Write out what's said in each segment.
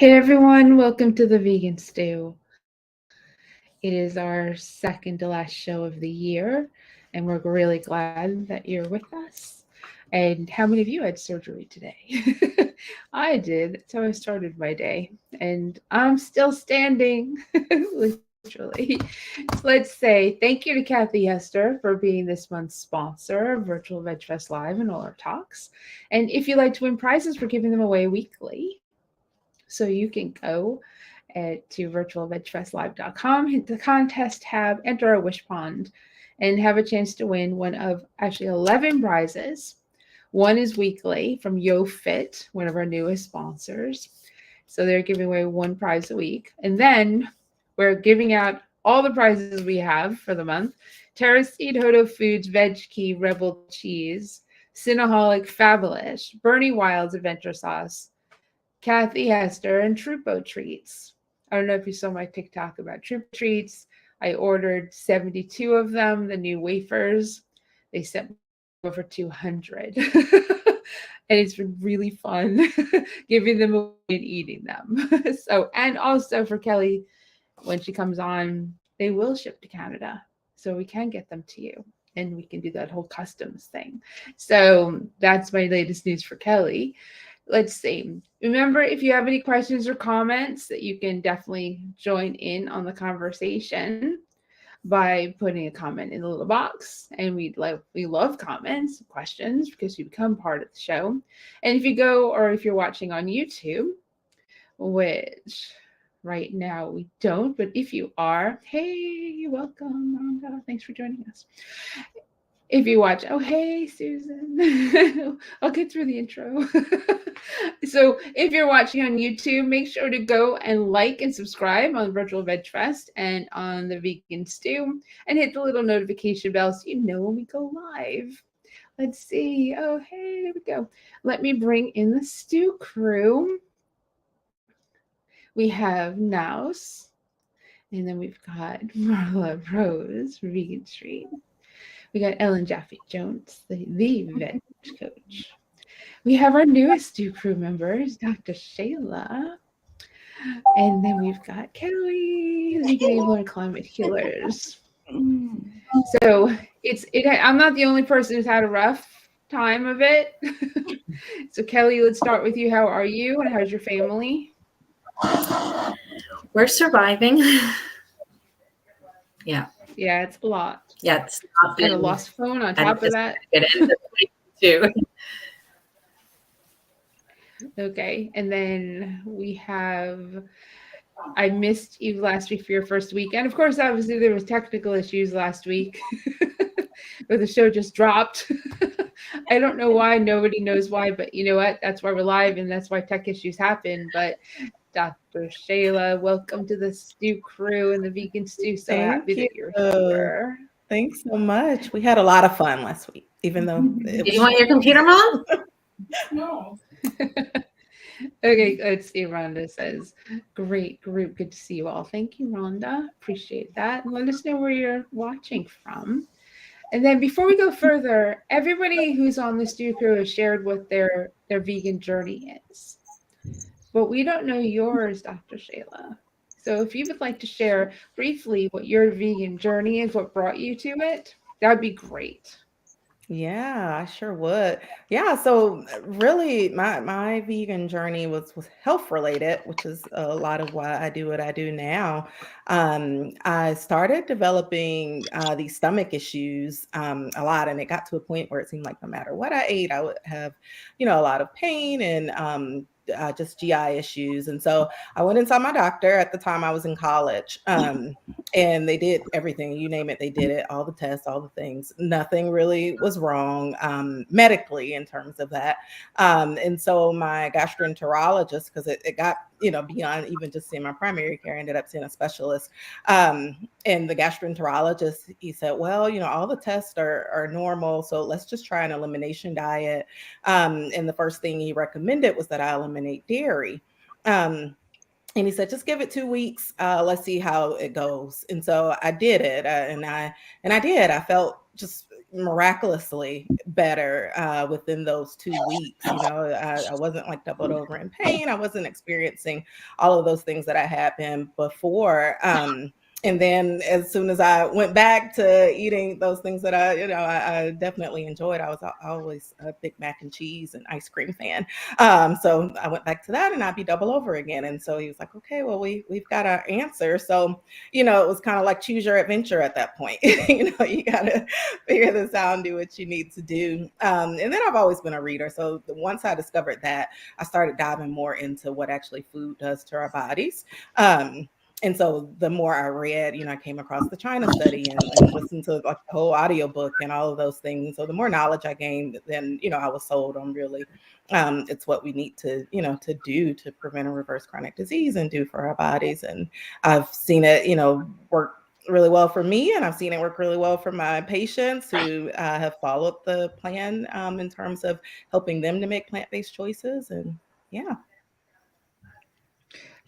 Hey everyone, welcome to the Vegan Stew. It is our second to last show of the year, and we're really glad that you're with us. And how many of you had surgery today? I did. That's how I started my day. And I'm still standing, literally. So let's say thank you to Kathy Hester for being this month's sponsor of Virtual Veg Fest Live and all our talks. And if you'd like to win prizes, we're giving them away weekly. So you can go to virtualvegfestlive.com, hit the contest tab, enter a wish pond, and have a chance to win one of actually 11 prizes. One is weekly from YoFit, one of our newest sponsors. So they're giving away one prize a week. And then we're giving out all the prizes we have for the month. Terra Seed, Hodo Foods, Veg Key, Rebel Cheese, Cinnaholic, Fabulous, Bernie Wild's Adventure Sauce, Kathy Hester, and Trupo Treats. I don't know if you saw my TikTok about Trupo Treats. I ordered 72 of them, the new wafers. They sent me over 200. And it's been really fun giving them away and eating them. So, and also for Kelly, when she comes on, they will ship to Canada. So we can get them to you and we can do that whole customs thing. So that's my latest news for Kelly. Let's see. Remember, if you have any questions or comments, that you can definitely join in on the conversation by putting a comment in the little box. And we love comments, questions, because you become part of the show. And if you go, or if you're watching on YouTube, which right now we don't, but if you are, hey, you're welcome, Rhonda. Thanks for joining us. If you watch, oh, hey, Susan. I'll get through the intro. So if you're watching on YouTube, make sure to go and like and subscribe on Virtual Veg Fest and on the Vegan Stew, and hit the little notification bell so you know when we go live. Let's see. Oh, hey, there we go. Let me bring in the stew crew. We have Naus, and then we've got Marla Rose, Veganstreet. We got Ellen Jaffe Jones, the veg coach. We have our newest stew crew members, Dr. Shayla. And then we've got Kelly, the Vegan Enabler and Climate Healers. So I'm not the only person who's had a rough time of it. So Kelly, let's start with you. How are you and how's your family? We're surviving. Yeah. Yeah, it's a lot. Yeah, it's not and a lost phone on top of that. Too. Okay, and then we have. I missed you last week for your first weekend. Of course, obviously there was technical issues last week, but the show just dropped. I don't know why. Nobody knows why, but you know what? That's why we're live, and that's why tech issues happen. But Dr. Shayla, welcome to the stew crew and the vegan stew. So happy that you're here. Thanks so much. We had a lot of fun last week, even though Did you want your computer, Mom? No. Okay, let's see. Rhonda says, great group. Good to see you all. Thank you, Rhonda. Appreciate that. And let us know where you're watching from. And then before we go further, everybody who's on the stew crew has shared what their vegan journey is. But we don't know yours, Dr. Shayla. So if you would like to share briefly what your vegan journey is, what brought you to it, that would be great. Yeah, I sure would. Yeah, so really my vegan journey was health related, which is a lot of why I do what I do now. I started developing these stomach issues a lot, and it got to a point where it seemed like no matter what I ate, I would have, a lot of pain and just GI issues. And so I went and saw my doctor. At the time I was in college, and they did everything, you name it, they did it, all the tests, all the things. Nothing really was wrong medically in terms of that. And so my gastroenterologist, because it got, beyond even just seeing my primary care, I ended up seeing a specialist. And the gastroenterologist, he said, well, all the tests are normal, so let's just try an elimination diet. And the first thing he recommended was that I eliminate dairy. And he said, just give it 2 weeks. Let's see how it goes. And so I did it. And I did. I felt just miraculously better within those 2 weeks. I wasn't like doubled over in pain. I wasn't experiencing all of those things that I had been before. And then as soon as I went back to eating those things that I definitely enjoyed, I was always a big mac and cheese and ice cream fan. So I went back to that and I'd be double over again. And so he was like, okay, well, we've got our answer. So, it was kind of like choose your adventure at that point. You got to figure this out and do what you need to do. And then I've always been a reader. So once I discovered that, I started diving more into what actually food does to our bodies. And so the more I read, I came across the China study and listened to like the whole audiobook and all of those things. So the more knowledge I gained, then, I was sold on really it's what we need to, to do to prevent and reverse chronic disease and do for our bodies. And I've seen it, work really well for me, and I've seen it work really well for my patients who have followed the plan in terms of helping them to make plant-based choices. And yeah.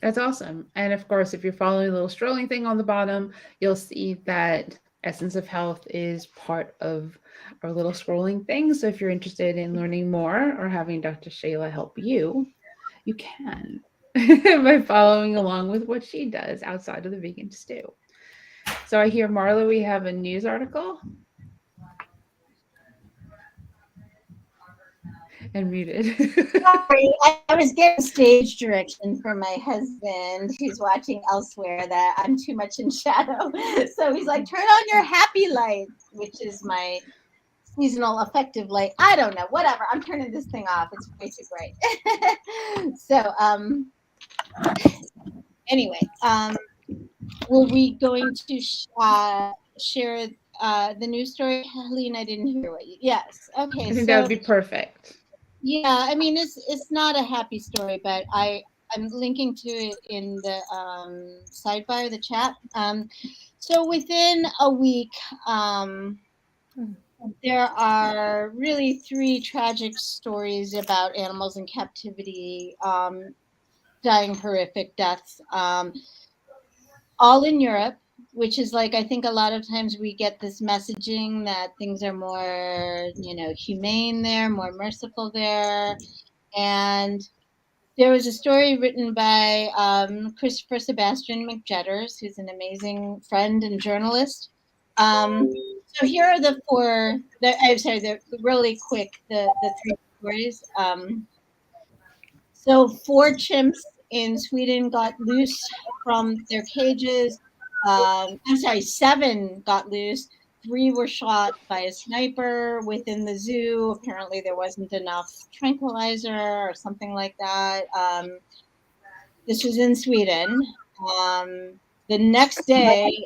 That's awesome. And of course, if you're following the little strolling thing on the bottom, you'll see that Essence of Health is part of our little scrolling thing. So if you're interested in learning more or having Dr. Shayla help you, you can by following along with what she does outside of the vegan stew. So I hear, Marla, we have a news article. And muted. Sorry, I was getting stage direction from my husband. He's watching elsewhere that I'm too much in shadow. So he's like, turn on your happy light, which is my seasonal effective light. I don't know, whatever. I'm turning this thing off. It's way too bright. So anyway, were we going to share the news story? Helene, I didn't hear what you. Yes. Okay. I think that would be perfect. Yeah, I mean it's not a happy story, but I'm linking to it in the sidebar, the chat. So within a week, there are really 3 tragic stories about animals in captivity dying horrific deaths, all in Europe, which is like, I think a lot of times we get this messaging that things are more, humane there, more merciful there. And there was a story written by Christopher Sebastian McJetters, who's an amazing friend and journalist. So here are the 4. I'm sorry, they're really quick. The 3 stories. So 4 chimps in Sweden got loose from their cages. I'm sorry, 7 got loose. 3 were shot by a sniper within the zoo. Apparently there wasn't enough tranquilizer or something like that. This was in Sweden. The next day,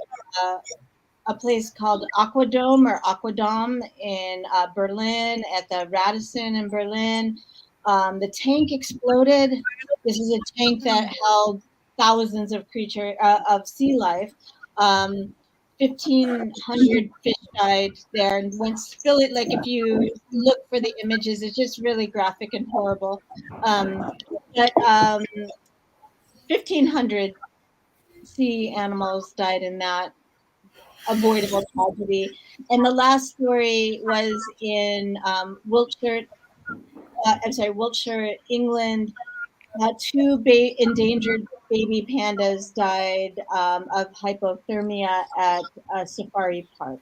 a place called Aquadome in Berlin, at the Radisson in Berlin. The tank exploded. This is a tank that held thousands of of sea life. 1,500 fish died there, and like if you look for the images, it's just really graphic and horrible. But 1,500 sea animals died in that avoidable tragedy. And the last story was in Wiltshire, England. 2 endangered baby pandas died of hypothermia at a safari park.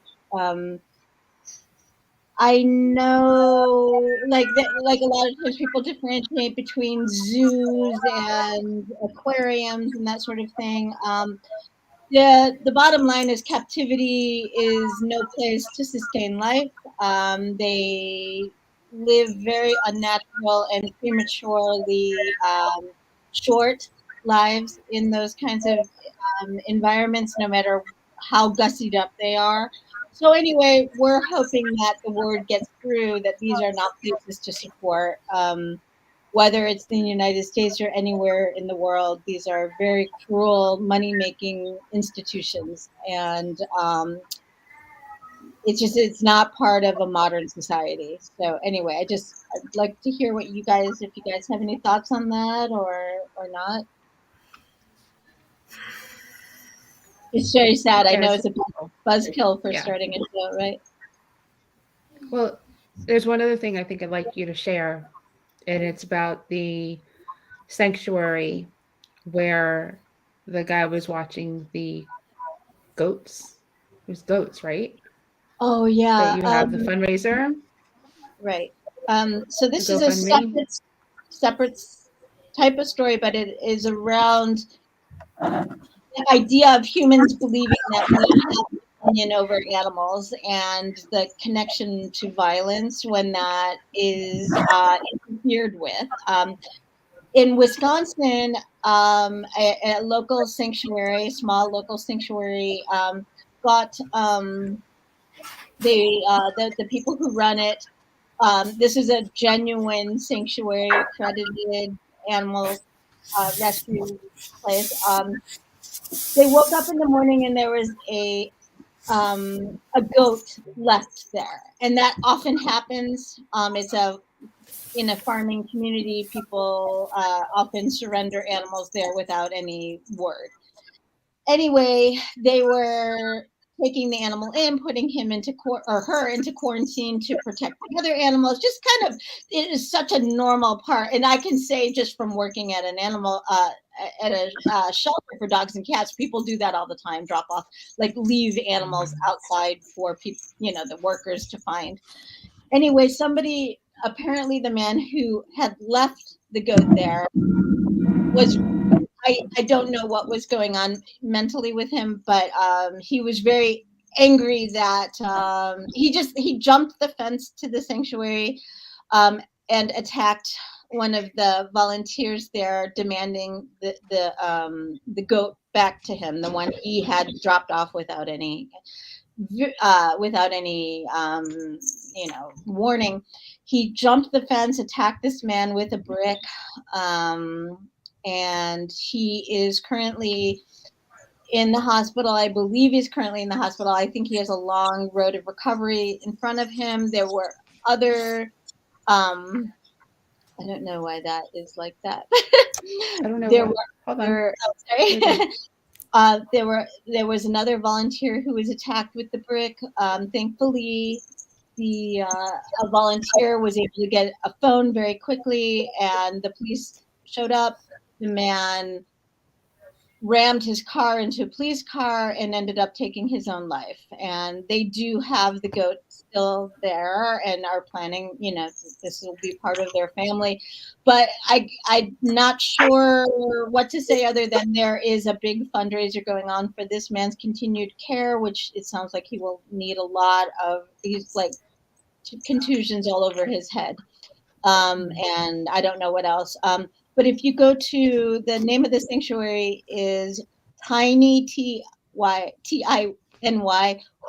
I know, like a lot of times people differentiate between zoos and aquariums and that sort of thing. The bottom line is captivity is no place to sustain life. They live very unnatural and prematurely short lives in those kinds of environments, no matter how gussied up they are. So anyway, we're hoping that the word gets through that these are not places to support. Whether it's in the United States or anywhere in the world, these are very cruel money-making institutions, and it's not part of a modern society. So anyway, I'd like to hear if you guys have any thoughts on that or not. It's very sad. I know it's a buzzkill for starting a show, right? Well, there's one other thing I think I'd like you to share, and it's about the sanctuary where the guy was watching the goats. It was goats, right? Oh That yeah, you have the fundraiser, right. So the this is a GoFundMe. separate type of story, but it is around the idea of humans believing that we have opinion over animals and the connection to violence when that is interfered with. In Wisconsin, a local sanctuary, small local sanctuary, got the people who run it. This is a genuine sanctuary, accredited animal rescue place. They woke up in the morning and there was a goat left there, and that often happens. It's a in a farming community, people often surrender animals there without any word. Anyway, they were taking the animal in, putting him into or her into quarantine to protect the other animals. Just kind of, it is such a normal part. And I can say, just from working at an animal at a shelter for dogs and cats, people do that all the time. Drop off, like leave animals outside for people, the workers to find. Anyway, somebody, apparently the man who had left the goat there was, I don't know what was going on mentally with him, but he was very angry that he jumped the fence to the sanctuary and attacked one of the volunteers there, demanding the goat back to him, the one he had dropped off without any warning. He jumped the fence, attacked this man with a brick, and he is currently in the hospital. I believe he's currently in the hospital. I think he has a long road of recovery in front of him. There were other, I don't know why that is like that. I don't know. There Hold on. were, there was another volunteer who was attacked with the brick. Thankfully, a volunteer was able to get a phone very quickly, and the police showed up. The man rammed his car into a police car and ended up taking his own life. And they do have the goat still there and are planning, this will be part of their family. But I'm not sure what to say other than there is a big fundraiser going on for this man's continued care, which it sounds like he will need a lot of these, like, contusions all over his head. And I don't know what else. But if you go to, the name of the sanctuary is Tiny TINY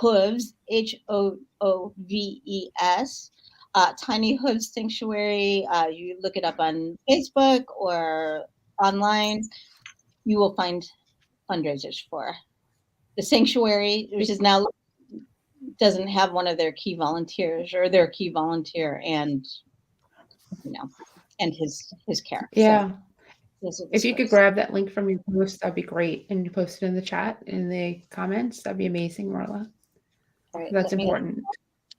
Hooves, HOOVES. Tiny Hooves Sanctuary. You look it up on Facebook or online, you will find fundraisers for the sanctuary, which is now doesn't have one of their key volunteers, or their key volunteer, and and his care. Yeah. So If you could grab that link from your post, that'd be great. And you post it in the chat, in the comments. That'd be amazing, Marla. right, That's important.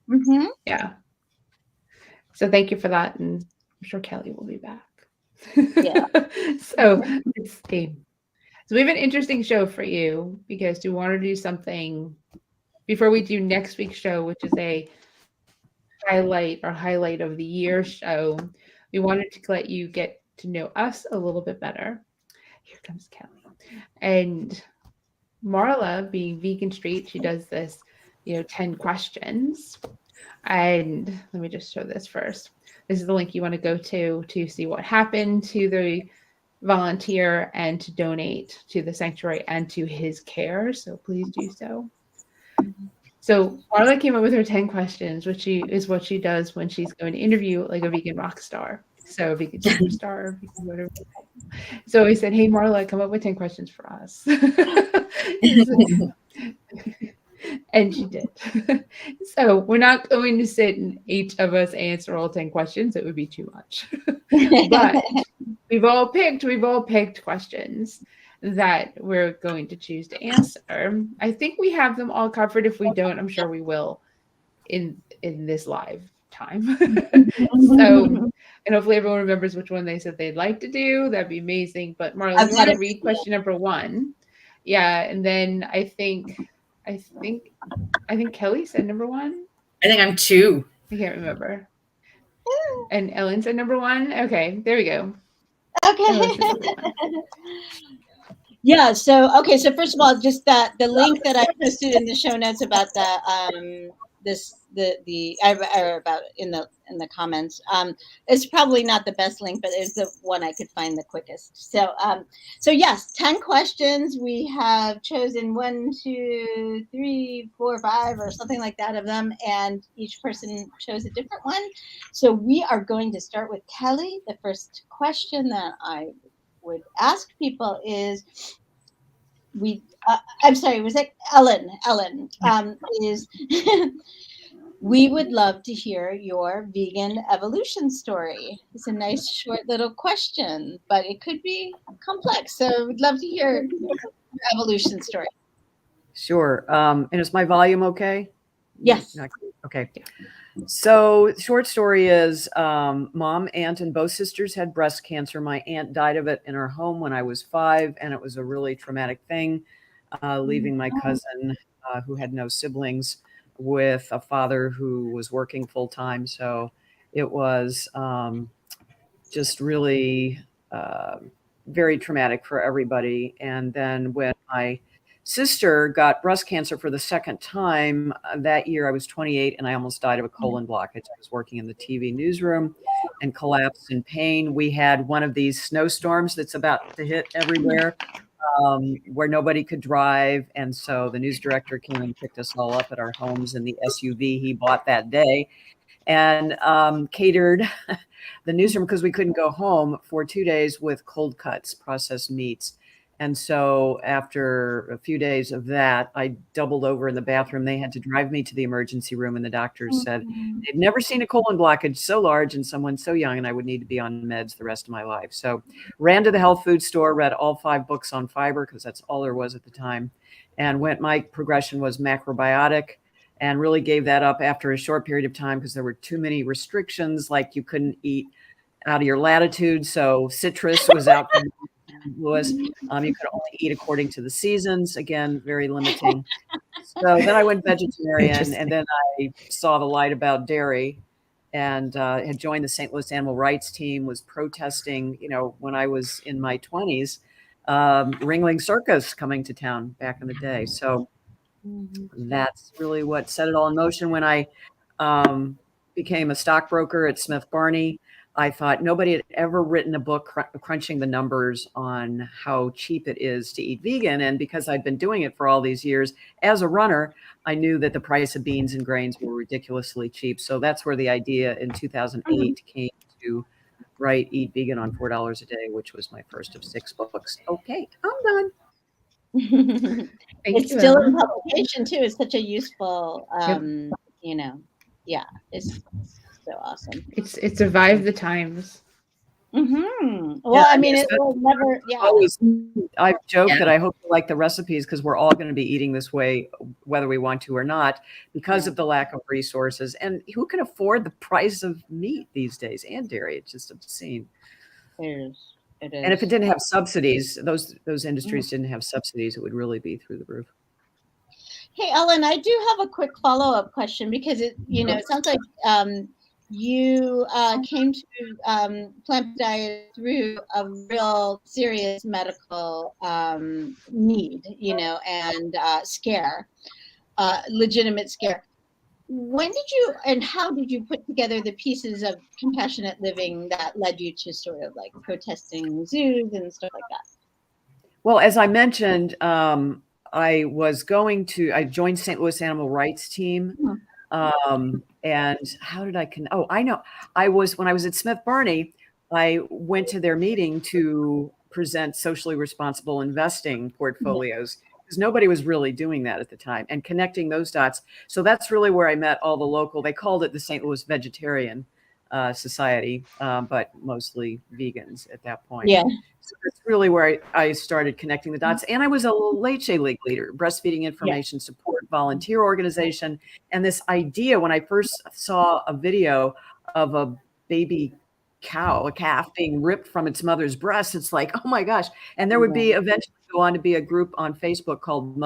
Mm-hmm. Yeah. So thank you for that. And I'm sure Kelly will be back. Yeah. So it's so we have an interesting show for you, because we want to do something before we do next week's show, which is a highlight of the year show. We wanted to let you get to know us a little bit better. Here comes Kelly. And Marla, being Veganstreet, she does this, 10 questions. And let me just show this first. This is the link you want to go to see what happened to the volunteer and to donate to the sanctuary and to his care. So please do so. So Marla came up with her 10 questions, which is what she does when she's going to interview like a vegan rock star. So a vegan superstar, vegan whatever. So we said, hey, Marla, come up with 10 questions for us. And she did. So we're not going to sit and each of us answer all 10 questions. It would be too much. But we've all picked questions that we're going to choose to answer. I think we have them all covered. If we don't, I'm sure we will in this live time. So, and hopefully everyone remembers which one they said they'd like to do. That'd be amazing. But Marla, you want to read question number 1? Yeah, and then I think Kelly said number 1. I think I'm 2. I can't remember. And Ellen said number 1. Okay, there we go. Okay. Yeah. So first of all, just that the link that I posted in the show notes about the about in the comments. It's probably not the best link, but it's the one I could find the quickest. So yes, 10 questions. We have chosen 1, 2, 3, 4, 5, or something like that of them, and each person chose a different one. So we are going to start with Kelly. The first question that I would ask people is, I'm sorry, was it Ellen? Is we would love to hear your vegan evolution story. It's a nice short little question, but it could be complex. So we'd love to hear your evolution story. Sure. And is my volume okay? Yes. Okay. So short story is mom, aunt, and both sisters had breast cancer. My aunt died of it in her home when I was 5, and it was a really traumatic thing, leaving my cousin who had no siblings with a father who was working full time. So it was just really very traumatic for everybody. And then when my sister got breast cancer for the second time that year, I was 28 and I almost died of a colon blockage. I was working in the TV newsroom and collapsed in pain. We had one of these snowstorms that's about to hit everywhere, where nobody could drive. And so the news director came and picked us all up at our homes in the SUV he bought that day, and catered the newsroom, because we couldn't go home, for 2 days with cold cuts, processed meats. And so after a few days of that, I doubled over in the bathroom. They had to drive me to the emergency room, and the doctors said they'd never seen a colon blockage so large in someone so young, and I would need to be on meds the rest of my life. So ran to the health food store, read all 5 books on fiber, because that's all there was at the time, and my progression was macrobiotic, and really gave that up after a short period of time because there were too many restrictions, like you couldn't eat out of your latitude. So citrus was out from Louis. You could only eat according to the seasons. Again, very limiting. So then I went vegetarian, and then I saw the light about dairy, and had joined the St. Louis Animal Rights team, was protesting, when I was in my 20s, Ringling Circus coming to town back in the day. So that's really what set it all in motion. When I became a stockbroker at Smith Barney, I thought nobody had ever written a book crunching the numbers on how cheap it is to eat vegan. And because I'd been doing it for all these years as a runner, I knew that the price of beans and grains were ridiculously cheap. So that's where the idea in 2008 came to write Eat Vegan on $4 a Day, which was my first of 6 books. Okay, I'm done. It's still in publication too. It's such a useful, it's so awesome. It survived the times. Well, I mean, it will never. I've joked that I hope you like the recipes, because we're all going to be eating this way, whether we want to or not, because of the lack of resources. And who can afford the price of meat these days and dairy? It's just obscene. It is. And if it didn't have subsidies, those industries didn't have subsidies, it would really be through the roof. Hey, Ellen, I do have a quick follow-up question, because it sounds like you came to plant diet through a real serious medical need, and scare, legitimate scare. When did you and how did you put together the pieces of compassionate living that led you to sort of like protesting zoos and stuff like that? Well, as I mentioned, I joined St. Louis Animal Rights team. And how did I I know. When I was at Smith Barney, I went to their meeting to present socially responsible investing portfolios, because nobody was really doing that at the time, and connecting those dots. So that's really where I met all the local, they called it the St. Louis Vegetarian Society, but mostly vegans at that point. Yeah. So that's really where I started connecting the dots. And I was a Leche League leader, breastfeeding information support volunteer organization. And this idea, when I first saw a video of a baby cow, a calf being ripped from its mother's breast, it's like, oh my gosh. And there would be eventually go on to be a group on Facebook called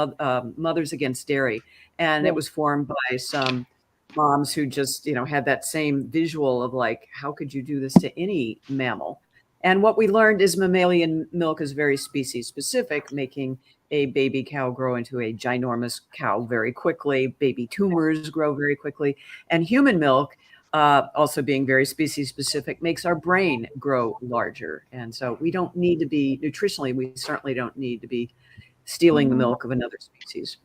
Mothers Against Dairy. And it was formed by some moms who just, had that same visual of like, how could you do this to any mammal? And what we learned is mammalian milk is very species specific, making a baby cow grow into a ginormous cow very quickly. Baby tumors grow very quickly. And human milk, also being very species specific, makes our brain grow larger. And so we don't need to be, nutritionally, we certainly don't need to be stealing the milk of another species.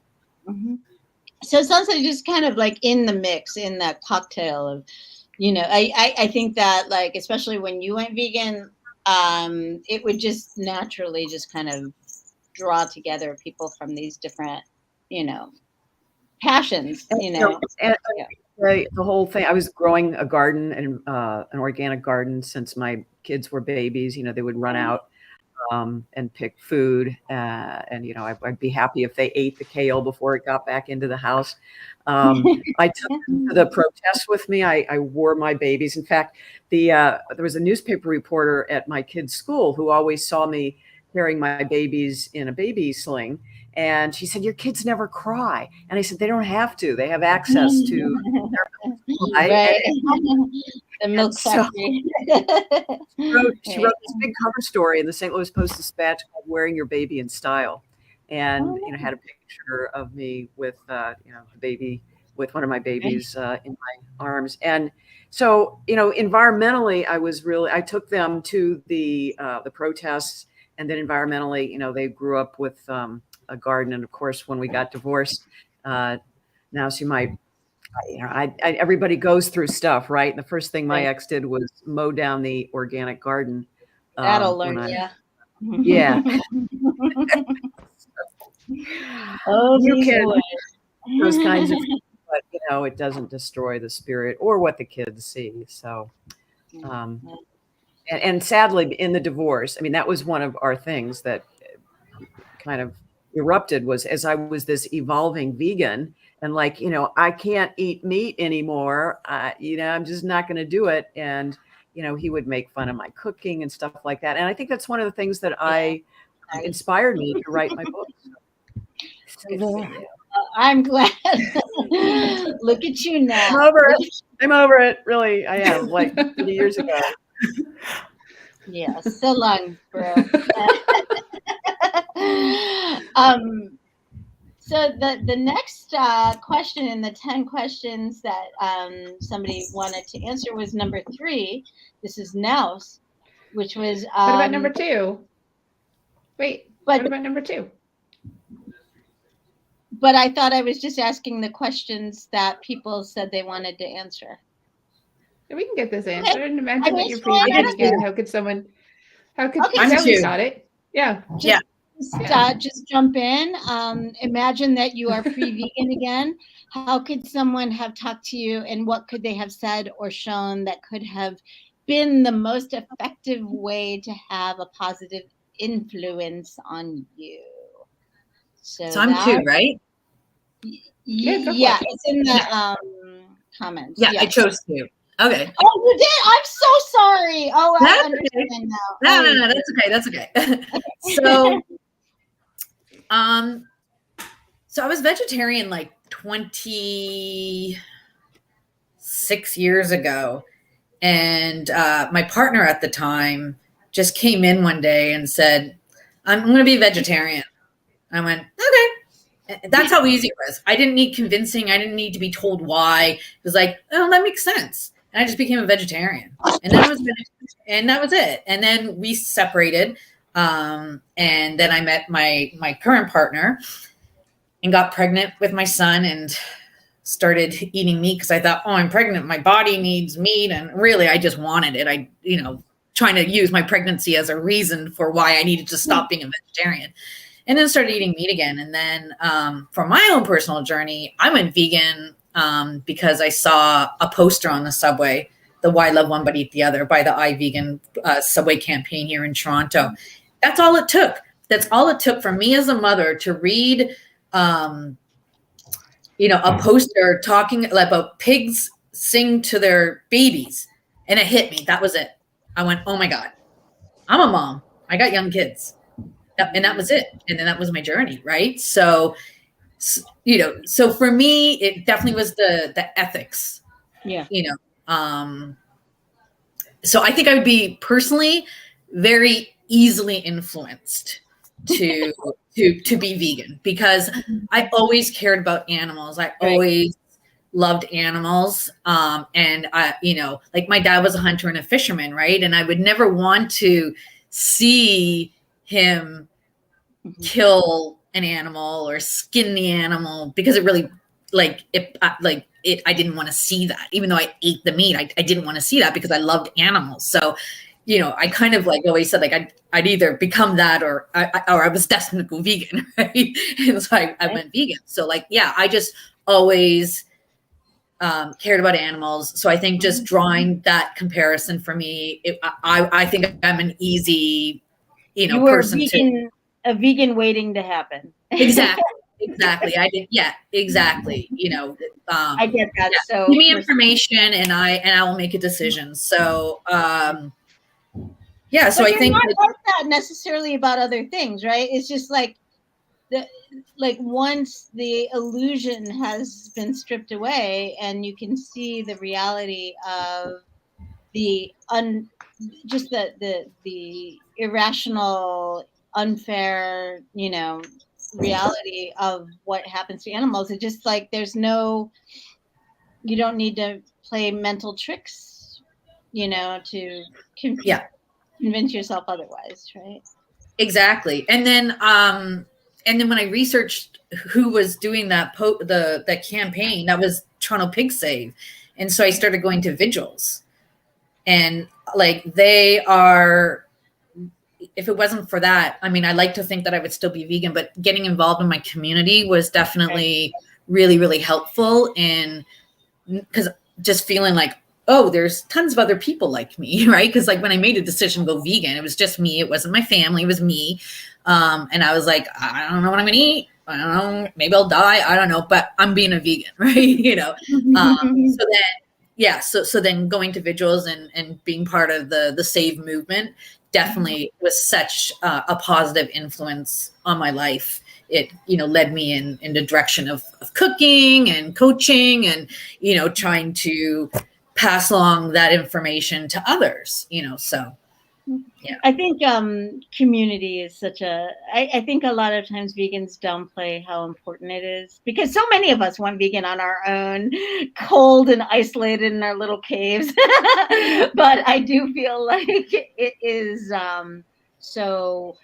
So it sounds like just kind of like in the mix, in that cocktail of, I think that, like, especially when you went vegan, it would just naturally just kind of draw together people from these different, passions, The whole thing, I was growing a garden and an organic garden since my kids were babies. They would run out and pick food. And, I'd be happy if they ate the kale before it got back into the house. I took them to the protests with me. I wore my babies. In fact, there was a newspaper reporter at my kids' school who always saw me carrying my babies in a baby sling. And she said, your kids never cry. And I said, they don't have to. They have access to their right. The milk factory. She wrote this big cover story in the St. Louis Post-Dispatch called "Wearing Your Baby in Style," and had a picture of me with the baby, with one of my babies in my arms. And so environmentally, I took them to the protests, and then environmentally, they grew up with a garden, and of course, when we got divorced, now she might. Everybody goes through stuff, right? And the first thing my ex did was mow down the organic garden. That'll learn you. Yeah. You can those kinds of things, but it doesn't destroy the spirit or what the kids see. So, and sadly, in the divorce, that was one of our things that kind of erupted, was as I was this evolving vegan. And I can't eat meat anymore. I'm just not going to do it. And, he would make fun of my cooking and stuff like that. And I think that's one of the things that inspired me to write my book. I'm glad. Look at you now. I'm over it. Really, I am. Like 30 years ago. Yeah, so long, bro. So the next question in the 10 questions that somebody wanted to answer was number 3. This is Nels, which was what about number 2? Wait, what about number 2? But I thought I was just asking the questions that people said they wanted to answer. We can get this answered. And imagine what you're sure. vegan again. How could I'm Sally too. got it? Yeah. Just jump in. Imagine that you are pre-vegan again. How could someone have talked to you, and what could they have said or shown that could have been the most effective way to have a positive influence on you? So I'm 2, right? Yeah, it's in the comments. Yeah, I chose 2. Okay. Oh, you did? I'm so sorry. Oh, I understand now. No, that's okay. So I was vegetarian like 26 years ago, and my partner at the time just came in one day and said, I'm going to be vegetarian. I went, okay. That's how easy it was. I didn't need convincing. I didn't need to be told why. It was like, oh, that makes sense. And I just became a vegetarian. And that was it. And then we separated. And then I met my current partner and got pregnant with my son and started eating meat because I thought, oh, I'm pregnant. My body needs meat. And really, I just wanted it. Trying to use my pregnancy as a reason for why I needed to stop being a vegetarian. And then started eating meat again. And then for my own personal journey, I went vegan because I saw a poster on the subway, the Why Love One But Eat the Other by the iVegan subway campaign here in Toronto. That's all it took. That's all it took for me as a mother to read a poster talking about pigs sing to their babies, and it hit me. That was it. I went, oh my God, I'm a mom. I got young kids. And that was it. And then that was my journey. Right. So for me, it definitely was the ethics, Yeah. So I think I would be personally very easily influenced to be vegan, because I always cared about animals. I always loved animals. And I, like my dad was a hunter and a fisherman, right? And I would never want to see him kill an animal or skin the animal, because it really I didn't want to see that. Even though I ate the meat, I didn't want to see that because I loved animals. So I kind of always said I'd either become that or I was destined to go vegan, right? And so I went vegan. So I just always cared about animals. So I think just drawing that comparison for me, I think I'm an easy you were person a vegan waiting to happen. Exactly. I did. Yeah, exactly. I get that. Yeah. So give me information and I will make a decision. So, so I think not like that necessarily about other things, right? It's just once the illusion has been stripped away and you can see the reality of the irrational, unfair, reality of what happens to animals. It's just you don't need to play mental tricks, to convince yourself otherwise, right? Exactly. And then when I researched who was doing that that campaign, that was Toronto Pig Save. And so I started going to vigils, and they are, if it wasn't for that, I mean, I like to think that I would still be vegan, but getting involved in my community was definitely really, really helpful. And because just feeling oh, there's tons of other people like me, right? Because when I made a decision to go vegan, it was just me. It wasn't my family. It was me. And I was like, I don't know what I'm going to eat. I don't know. Maybe I'll die. I don't know. But I'm being a vegan, right? So then going to vigils and being part of the Save movement definitely was such a positive influence on my life. It led me in the direction of cooking and coaching and trying to pass along that information to others. So yeah. I think community is I think a lot of times vegans downplay how important it is, because so many of us went vegan on our own, cold and isolated in our little caves. But I do feel like it is so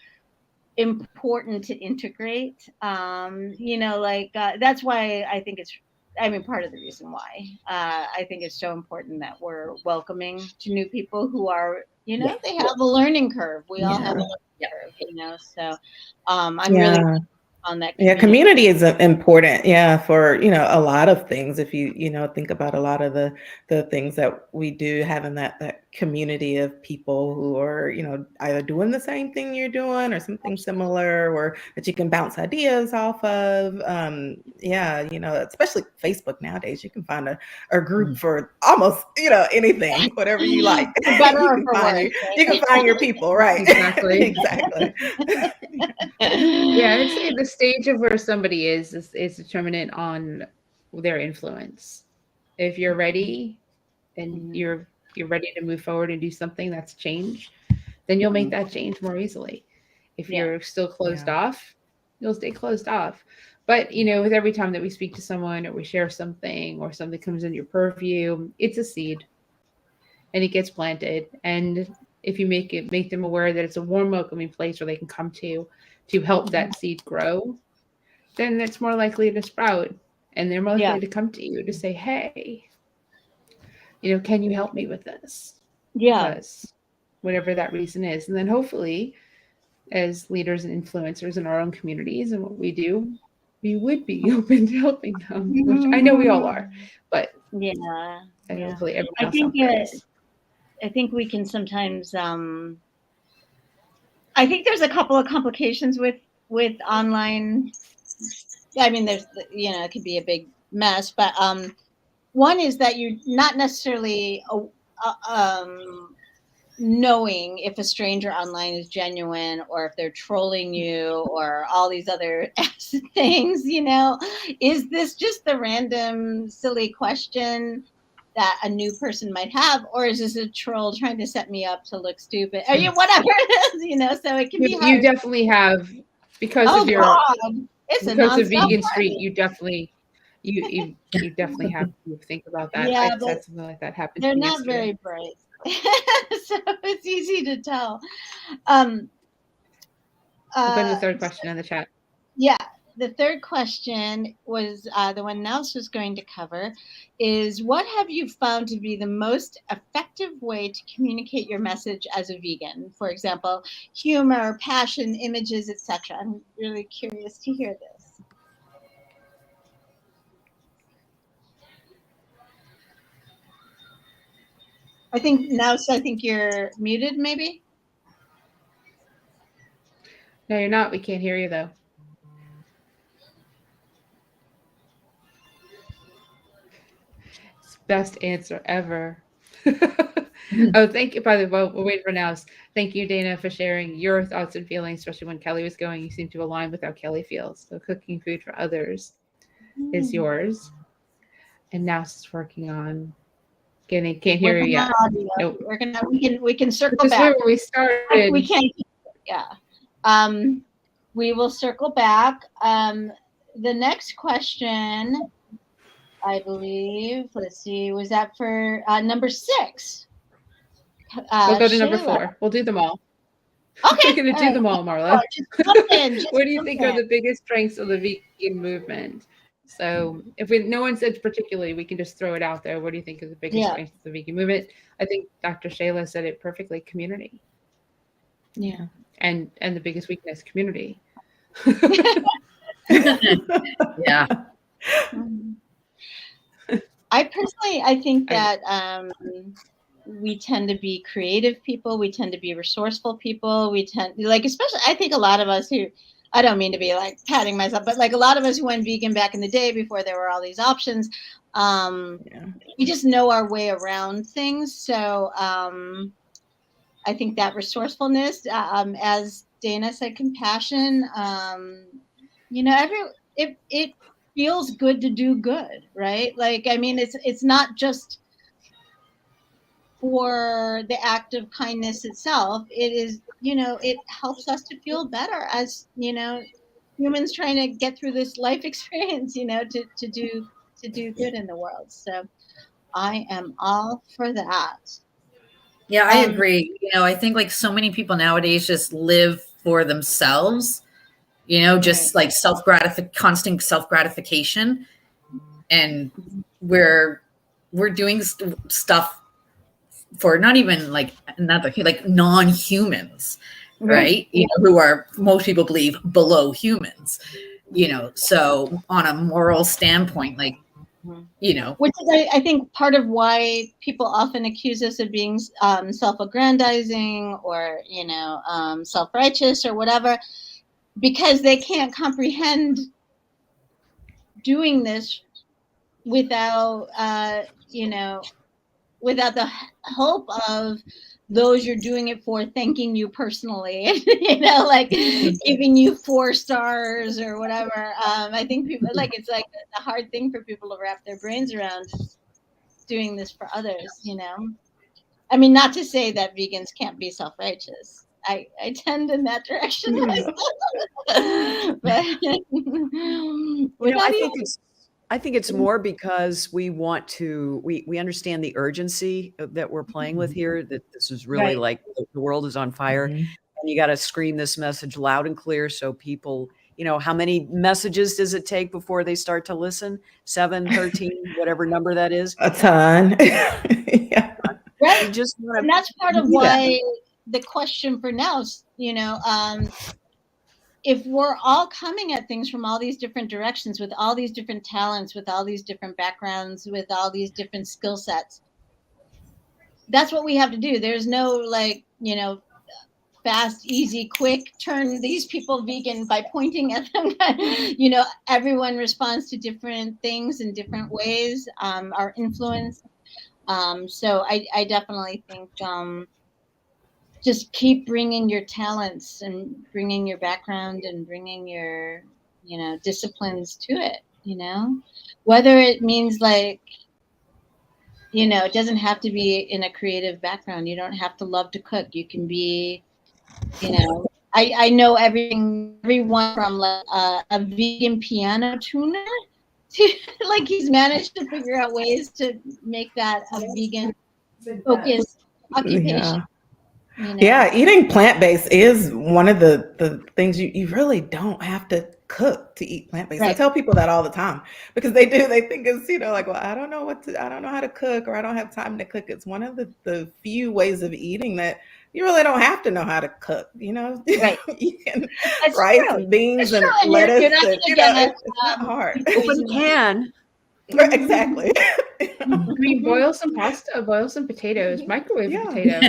important to integrate. That's why I think part of the reason why I think it's so important that we're welcoming to new people who are, they have a learning curve. We all have a learning curve, so I'm really on that community. Community is important for a lot of things. If you think about a lot of the things that we do, having that community of people who are either doing the same thing you're doing or something similar, or that you can bounce ideas off of. Especially Facebook nowadays, you can find a group for almost anything, whatever you like. You can find your people, right? Exactly. Exactly. I'd say the stage of where somebody is determinant on their influence. If you're ready and you're ready to move forward and do something that's change, then you'll make that change more easily. If you're still closed off, you'll stay closed off. But with every time that we speak to someone or we share something or something comes in your purview, it's a seed and it gets planted. And if you make them aware that it's a warm, welcoming place where they can come to help that seed grow, then it's more likely to sprout, and they're more likely to come to you to say, hey, can you help me with this? Because whatever that reason is. And then hopefully as leaders and influencers in our own communities and what we do, we would be open to helping them, which I know we all are, but hopefully everyone else out there is. I think we can sometimes I think there's a couple of complications with online. I mean, there's it could be a big mess. But one is that you're not necessarily knowing if a stranger online is genuine or if they're trolling you or all these other things, you know. Is this just the random silly question that a new person might have, or is this a troll trying to set me up to look stupid, or whatever it is, you know? So it can be hard. You definitely have, because Oh of your God, it's because a of nonstop Vegan Street, party. you definitely have to think about that. Yeah, I but had something like that happen to they're me not yesterday. very bright. So it's easy to tell. Um, We'll go to the third question in the chat. Yeah, the third question was the one Nels was going to cover is, what have you found to be the most effective way to communicate your message as a vegan? For example, humor, passion, images, etc. I'm really curious to hear this. I think you're muted, maybe. No, you're not. We can't hear you though. It's best answer ever. Oh, thank you. By the way, we'll wait for now. Thank you, Dana, for sharing your thoughts and feelings, especially when Kelly was going. You seem to align with how Kelly feels. So cooking food for others is yours. And now it's working on getting. Can't hear you yet. Nope. We can circle This is back. where we started. We can't. Yeah. We will circle back. The next question, I believe, let's see, was that for number 6? We'll go to number Shayla. 4. We'll do them all. Okay. We're going to do them all, Marla. What do you think are the biggest strengths of the vegan movement? So if no one said particularly, we can just throw it out there. What do you think is the biggest strengths of the vegan movement? I think Dr. Shayla said it perfectly: community. Yeah. And the biggest weakness, community. Yeah. I think that we tend to be creative people. We tend to be resourceful people. We tend, like, especially, I think a lot of us who, I don't mean to be like patting myself, but like a lot of us who went vegan back in the day before there were all these options, we just know our way around things. So I think that resourcefulness, as Dana said, compassion, you know, it feels good to do good, right? Like, I mean, it's not just for the act of kindness itself. It is, you know, it helps us to feel better as, you know, humans trying to get through this life experience, you know, to do good in the world. So I am all for that. Yeah, I agree. You know, I think like so many people nowadays just live for themselves, you know, just like constant self-gratification. And we're doing stuff for not even like non-humans, right? You know, who are, most people believe, below humans, you know. So on a moral standpoint, like, you know, which is, I think, part of why people often accuse us of being self-aggrandizing or, you know, self-righteous or whatever, because they can't comprehend doing this without, you know, without the hope of those you're doing it for thanking you personally, you know, like giving you 4 stars or whatever. I think people, like, it's like a hard thing for people to wrap their brains around, doing this for others, you know. I mean, not to say that vegans can't be self-righteous. I tend in that direction. But You know, I think it's more because we want to, we understand the urgency that we're playing with here, that this is really like the world is on fire, and you got to scream this message loud and clear so people, you know, how many messages does it take before they start to listen? 7, 13, whatever number that is. A ton. Yeah. Right. And that's part of why the question for now, you know, if we're all coming at things from all these different directions, with all these different talents, with all these different backgrounds, with all these different skill sets, that's what we have to do. There's no, like, you know, fast, easy, quick, turn these people vegan by pointing at them. Everyone responds to different things in different ways, are influenced. So I definitely think just keep bringing your talents and bringing your background and bringing your, disciplines to it, whether it means like, it doesn't have to be in a creative background. You don't have to love to cook. You can be, I know everyone from like a vegan piano tuner to like he's managed to figure out ways to make that a vegan focused occupation. Yeah, eating plant-based is one of the things you really don't have to cook to eat plant-based. I Right. tell people that all the time because they think it's, like, well, I don't know how to cook, or I don't have time to cook. It's one of the few ways of eating that you really don't have to know how to cook, Right. You can That's rice true. and beans That's and true. And lettuce, you're not and, gonna get it's not hard. Open can. Exactly. I mean, boil some pasta, boil some potatoes, microwave a Yeah. potato.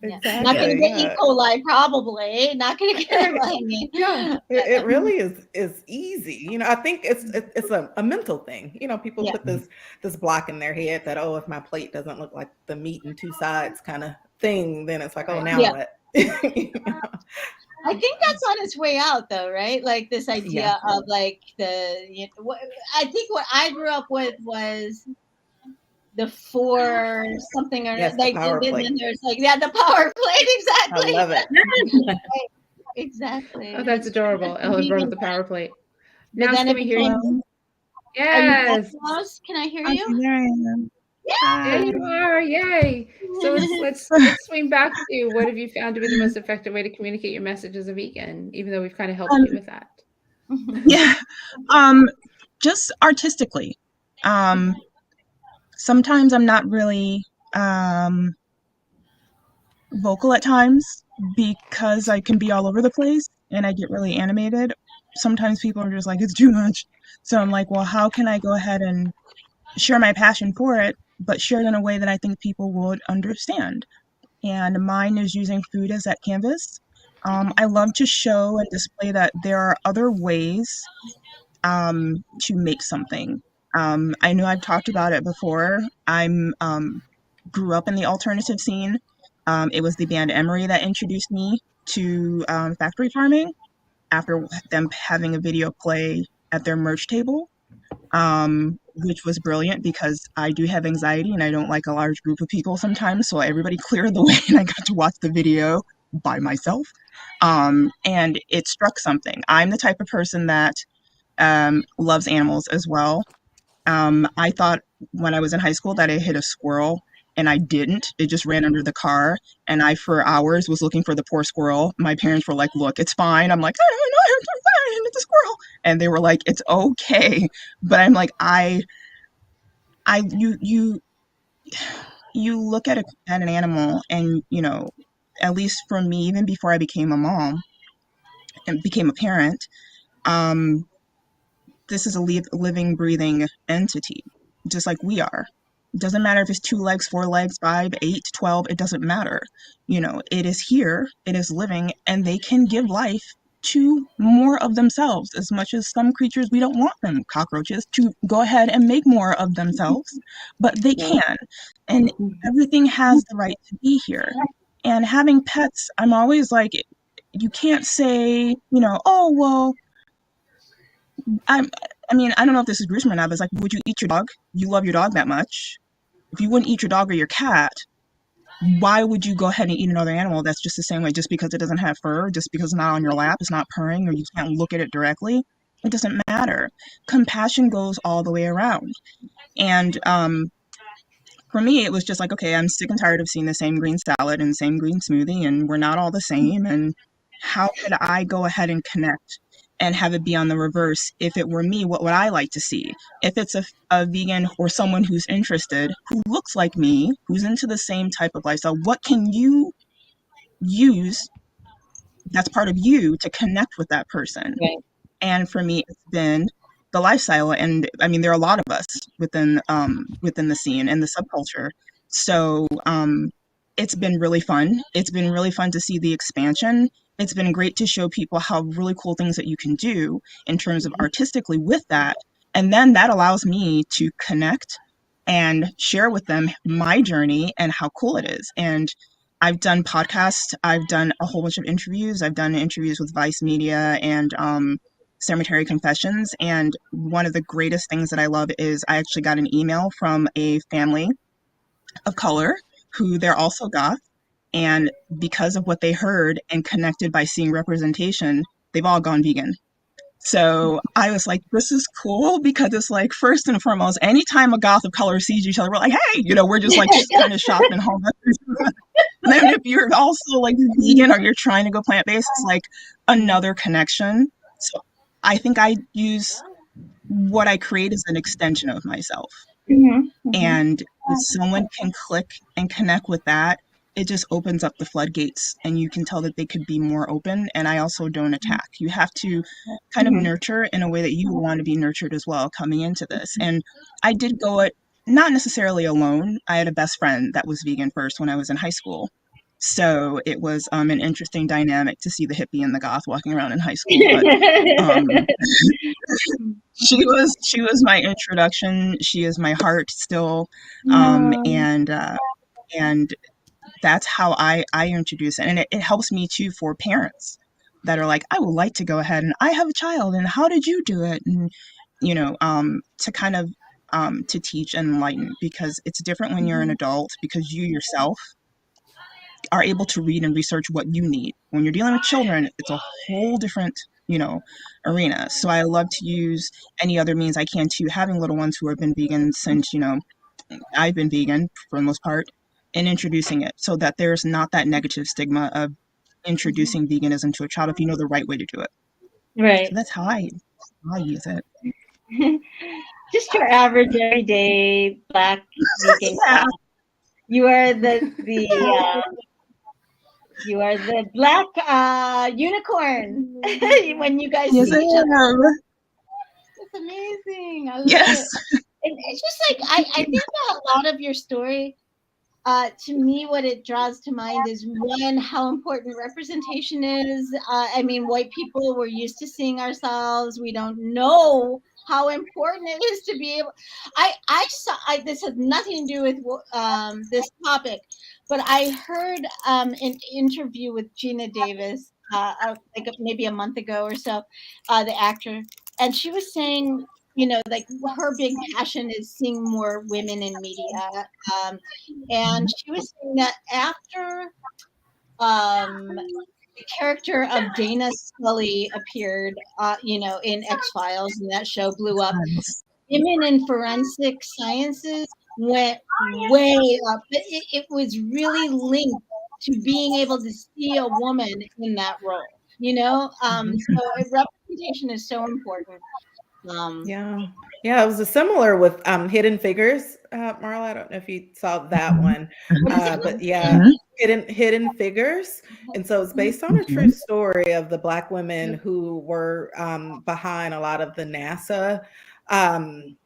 Exactly. Not gonna get yeah. E. coli, probably. Not gonna get it. I mean, Yeah, it really is easy. I think it's a mental thing. People Yeah. put this block in their head that, oh, if my plate doesn't look like the meat and two sides kind of thing, then it's like, oh, now Yeah. what? I think that's on its way out, though, right? Like this idea of like I think what I grew up with was the four something or Yes, like, the power and plate. then there's like the power plate, exactly. I love it. Exactly. Oh, that's adorable. Ellen brought up the power plate. But Now, then can it we hear you? became. Are you back, Yes. Mouse? Can I hear Okay, you? there I am. There you are. Yay. So let's swing back to what have you found to be the most effective way to communicate your message as a vegan, even though we've kind of helped you with that. Yeah. Just artistically. Sometimes I'm not really vocal at times because I can be all over the place and I get really animated. Sometimes people are just like, it's too much. So I'm like, well, how can I go ahead and share my passion for it, but share it in a way that I think people would understand? And mine is using food as that canvas. I love to show and display that there are other ways to make something. I know I've talked about it before. I'm grew up in the alternative scene. It was the band Emery that introduced me to factory farming after them having a video play at their merch table, which was brilliant because I do have anxiety and I don't like a large group of people sometimes. So everybody cleared the way and I got to watch the video by myself. And it struck something. I'm the type of person that loves animals as well. I thought when I was in high school that I hit a squirrel, and I didn't. It just ran under the car, and I for hours was looking for the poor squirrel. My parents were like, "Look, it's fine." I'm like, "I don't know, it's fine. It's a squirrel," and they were like, "It's okay." But I'm like, you look at at an animal, and at least for me, even before I became a mom and became a parent, um, this is a living, breathing entity, just like we are. It doesn't matter if it's 2 legs, 4 legs, 5, 8, 12, it doesn't matter. It is here, it is living, and they can give life to more of themselves, as much as some creatures we don't want them, cockroaches, to go ahead and make more of themselves, but they can. And everything has the right to be here. And having pets, I'm always like, you can't say, oh, well, I mean, I don't know if this is gruesome or not, but it's like, would you eat your dog? You love your dog that much. If you wouldn't eat your dog or your cat, why would you go ahead and eat another animal that's just the same way? Just because it doesn't have fur, just because it's not on your lap, it's not purring, or you can't look at it directly, it doesn't matter. Compassion goes all the way around. And for me, it was just like, okay, I'm sick and tired of seeing the same green salad and the same green smoothie, and we're not all the same. And how could I go ahead and connect and have it be on the reverse? If it were me, what would I like to see? If it's a vegan or someone who's interested, who looks like me, who's into the same type of lifestyle, what can you use that's part of you to connect with that person? Right. And for me, it's been the lifestyle. And I mean, there are a lot of us within the scene and the subculture. So it's been really fun. It's been really fun to see the expansion. It's been great to show people how really cool things that you can do in terms of artistically with that. And then that allows me to connect and share with them my journey and how cool it is. And I've done podcasts. I've done a whole bunch of interviews. I've done interviews with Vice Media and Cemetery Confessions. And one of the greatest things that I love is I actually got an email from a family of color who they're also goth. And because of what they heard and connected by seeing representation, they've all gone vegan. So I was like, this is cool because it's like, first and foremost, anytime a goth of color sees each other, we're like, hey, we're just like kind of shocked and home. And then if you're also like vegan or you're trying to go plant-based, it's like another connection. So I think I use what I create as an extension of myself. And if someone can click and connect with that, it just opens up the floodgates and you can tell that they could be more open. And I also don't attack. You have to kind of nurture in a way that you want to be nurtured as well coming into this. And I did go it not necessarily alone. I had a best friend that was vegan first when I was in high school. So it was an interesting dynamic to see the hippie and the goth walking around in high school. But she was my introduction. She is my heart still. And that's how I introduce it. And it helps me too for parents that are like, I would like to go ahead and I have a child and how did you do it? And, to kind of, to teach and enlighten, because it's different when you're an adult because you yourself are able to read and research what you need. When you're dealing with children, it's a whole different, arena. So I love to use any other means I can to having little ones who have been vegan since, I've been vegan for the most part, and introducing it so that there's not that negative stigma of introducing veganism to a child if you know the right way to do it. Right. So that's how I use it. Just your average everyday Black vegan. Yeah. You are the you are the Black unicorn when you guys Yes, see I each other. am. It's amazing. I love Yes. it. And it's just like I think that a lot of your story, to me, what it draws to mind is one, how important representation is. I mean, white people, we're used to seeing ourselves. We don't know how important it is to be able. I saw. This has nothing to do with this topic, but I heard an interview with Gina Davis, like maybe a month ago or so, the actor, and she was saying, like her big passion is seeing more women in media. And she was saying that after the character of Dana Scully appeared, in X-Files, and that show blew up, women in forensic sciences went way up. But it was really linked to being able to see a woman in that role, So representation is so important. Yeah, it was a similar with Hidden Figures, Marla. I don't know if you saw that one, but yeah, Hidden Figures, and so it's based on a true story of the Black women who were behind a lot of the NASA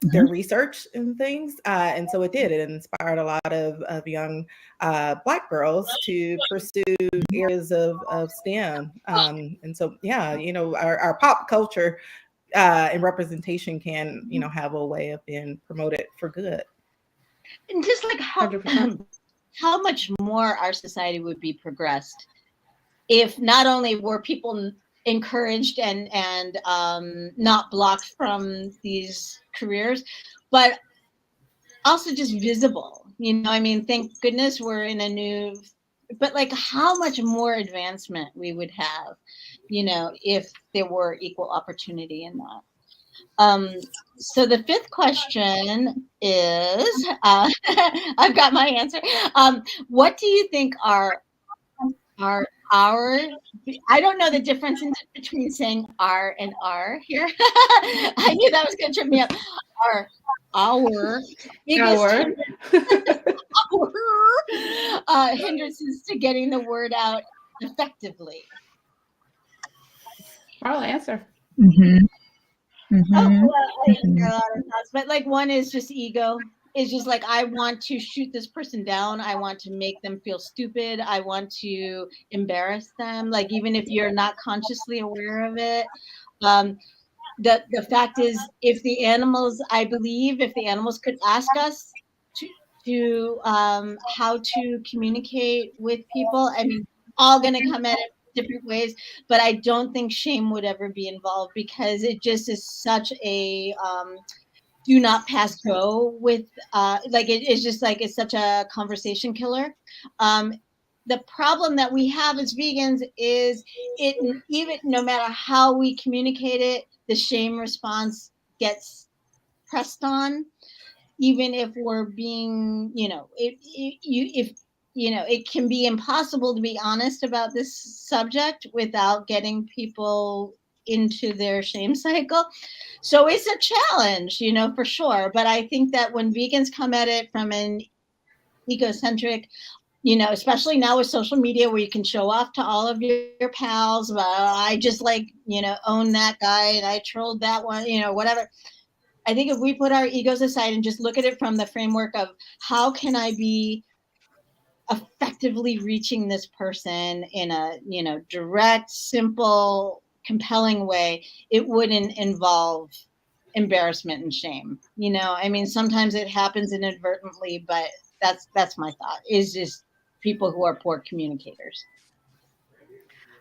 their research and things, and so it inspired a lot of young Black girls to pursue areas of STEM, and so our pop culture and representation can have a way of being promoted for good. And just like how much more our society would be progressed if not only were people encouraged and not blocked from these careers, but also just visible. I mean, thank goodness we're in a new, but like how much more advancement we would have, if there were equal opportunity in that. So the fifth question is, I've got my answer. What do you think are I don't know the difference between saying R and R here. I knew that was going to trip me up. Our biggest hindrances to getting the word out effectively. I'll answer. Oh, well, I hear a lot of thoughts, but like one is just ego. is just like, I want to shoot this person down. I want to make them feel stupid. I want to embarrass them. Like, even if you're not consciously aware of it. The fact is, if the animals, I believe, if the animals could ask us to how to communicate with people, I mean, all going to come at it different ways, but I don't think shame would ever be involved, because it just is such a do not pass go with like, it's just like, it's such a conversation killer. The problem that we have as vegans is, it, even no matter how we communicate it, the shame response gets pressed on, even if we're being, if it can be impossible to be honest about this subject without getting people into their shame cycle. So it's a challenge, for sure. But I think that when vegans come at it from an egocentric, especially now with social media, where you can show off to all of your pals, I just like, own that guy and I trolled that one, whatever. I think if we put our egos aside and just look at it from the framework of, how can I be effectively reaching this person in a, direct, simple, compelling way, it wouldn't involve embarrassment and shame. I mean, sometimes it happens inadvertently, but that's my thought, is just people who are poor communicators.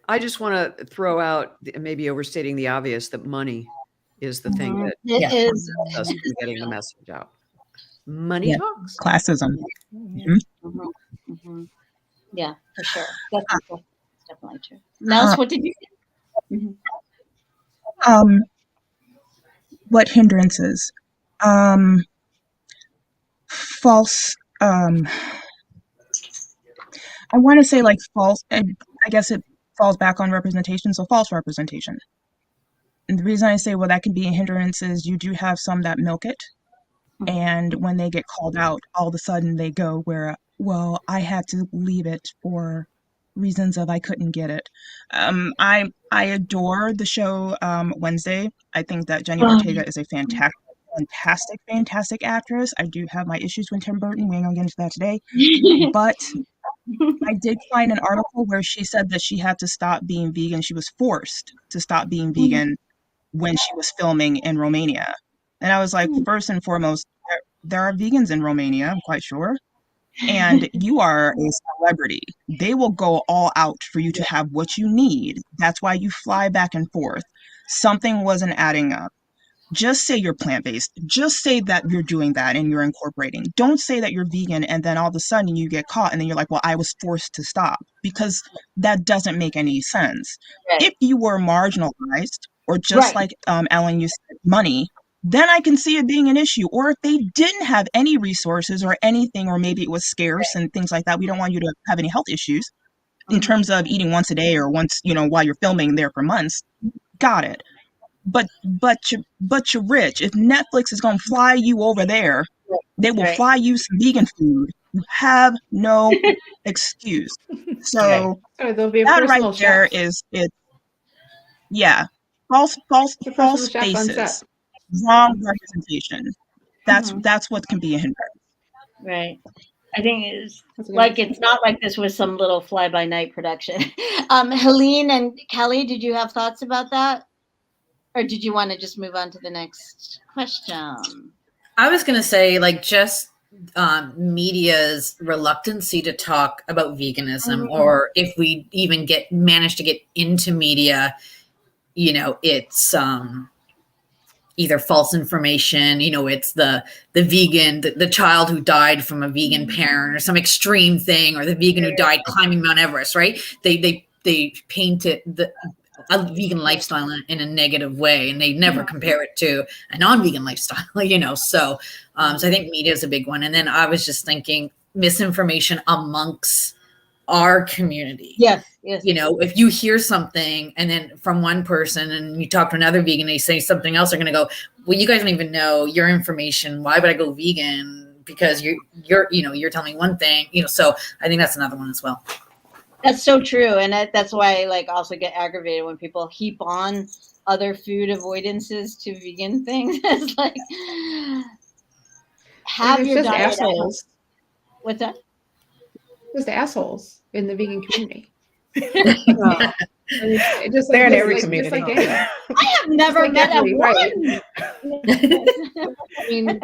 I just want to throw out, maybe overstating the obvious, that money is the thing that It is prevents us from getting the message out. Money Yeah. talks. Classism. Yeah, for sure. That's definitely true. Nels, what did you think? What hindrances? False. I want to say like false. I guess it falls back on representation. So false representation. And the reason I say, well, that can be a hindrance is you do have some that milk it. And when they get called out, all of a sudden they go where, well, I had to leave it for reasons of I couldn't get it. I adore the show Wednesday. I think that Jenny Ortega is a fantastic actress. I do have my issues with Tim Burton. We ain't gonna get into that today. But I did find an article where she said that she had to stop being vegan. She was forced to stop being vegan when she was filming in Romania. And I was like, first and foremost, there are vegans in Romania, I'm quite sure. And you are a celebrity. They will go all out for you to have what you need. That's why you fly back and forth. Something wasn't adding up. Just say you're plant-based. Just say that you're doing that and you're incorporating. Don't say that you're vegan and then all of a sudden you get caught and then you're like, well, I was forced to stop, because that doesn't make any sense. Right. If you were marginalized, or just like Ellen, you said, money, then I can see it being an issue. Or if they didn't have any resources or anything, or maybe it was scarce and things like that, we don't want you to have any health issues in terms of eating once a day or once, while you're filming there for months. Got it. But you're rich. If Netflix is going to fly you over there, they will fly you some vegan food. You have no excuse. So there'll be a that personal right there chef. is it. Yeah, false faces, wrong representation. That's what can be a hindrance. Right. I think it's like, it's not like this was some little fly-by-night production. Helene and Kelly, did you have thoughts about that? Or did you want to just move on to the next question? I was going to say, like, just media's reluctancy to talk about veganism, or if we even manage to get into media, it's either false information, it's the vegan, the child who died from a vegan parent or some extreme thing, or the vegan who died climbing Mount Everest, right? They paint it a vegan lifestyle in a negative way, and they never compare it to a non-vegan lifestyle, so I think media is a big one. And then I was just thinking misinformation amongst our community. Yes. If you hear something and then from one person and you talk to another vegan, they say something else, they're going to go, well, you guys don't even know your information. Why would I go vegan? Because you're telling me one thing, so I think that's another one as well. That's so true. And that's why I also get aggravated when people heap on other food avoidances to vegan things. It's like, have There's your just diet. assholes. What's that? Just assholes in the vegan community. Oh, I mean, just They're in just every just community. like any. I have never like met every, a right. one. I mean,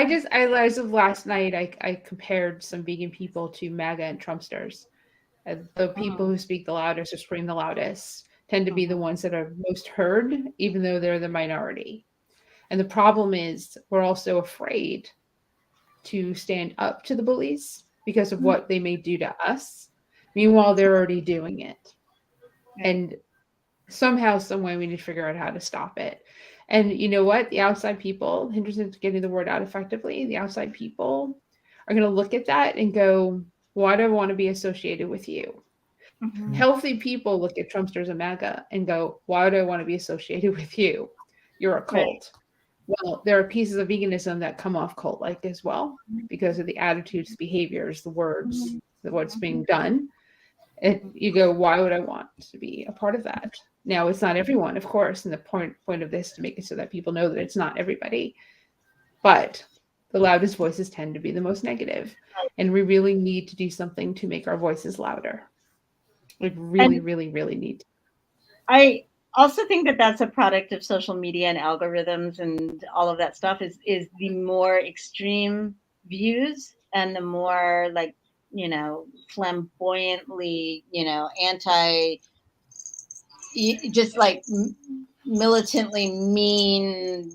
Just- as of last night, I compared some vegan people to MAGA and Trumpsters. The people who speak the loudest or scream the loudest tend to be the ones that are most heard, even though they're the minority. And the problem is we're also afraid to stand up to the bullies because of what they may do to us. Meanwhile, they're already doing it. And somehow, some way, we need to figure out how to stop it. And you know what? The outside people, hindrance to getting the word out effectively, the outside people are going to look at that and go, why do I want to be associated with you? Mhm. Healthy people look at Trumpsters and MAGA and go, why do I want to be associated with you? You're a cult. Well, there are pieces of veganism that come off cult-like as well because of the attitudes, behaviors, the words, what's being done. And you go, why would I want to be a part of that? Now, it's not everyone, of course, and the point of this to make it so that people know that it's not everybody. But the loudest voices tend to be the most negative, and we really need to do something to make our voices louder. We really, really, really need to. I also think that that's a product of social media and algorithms and all of that stuff is the more extreme views and the more like, flamboyantly, anti, just like militantly mean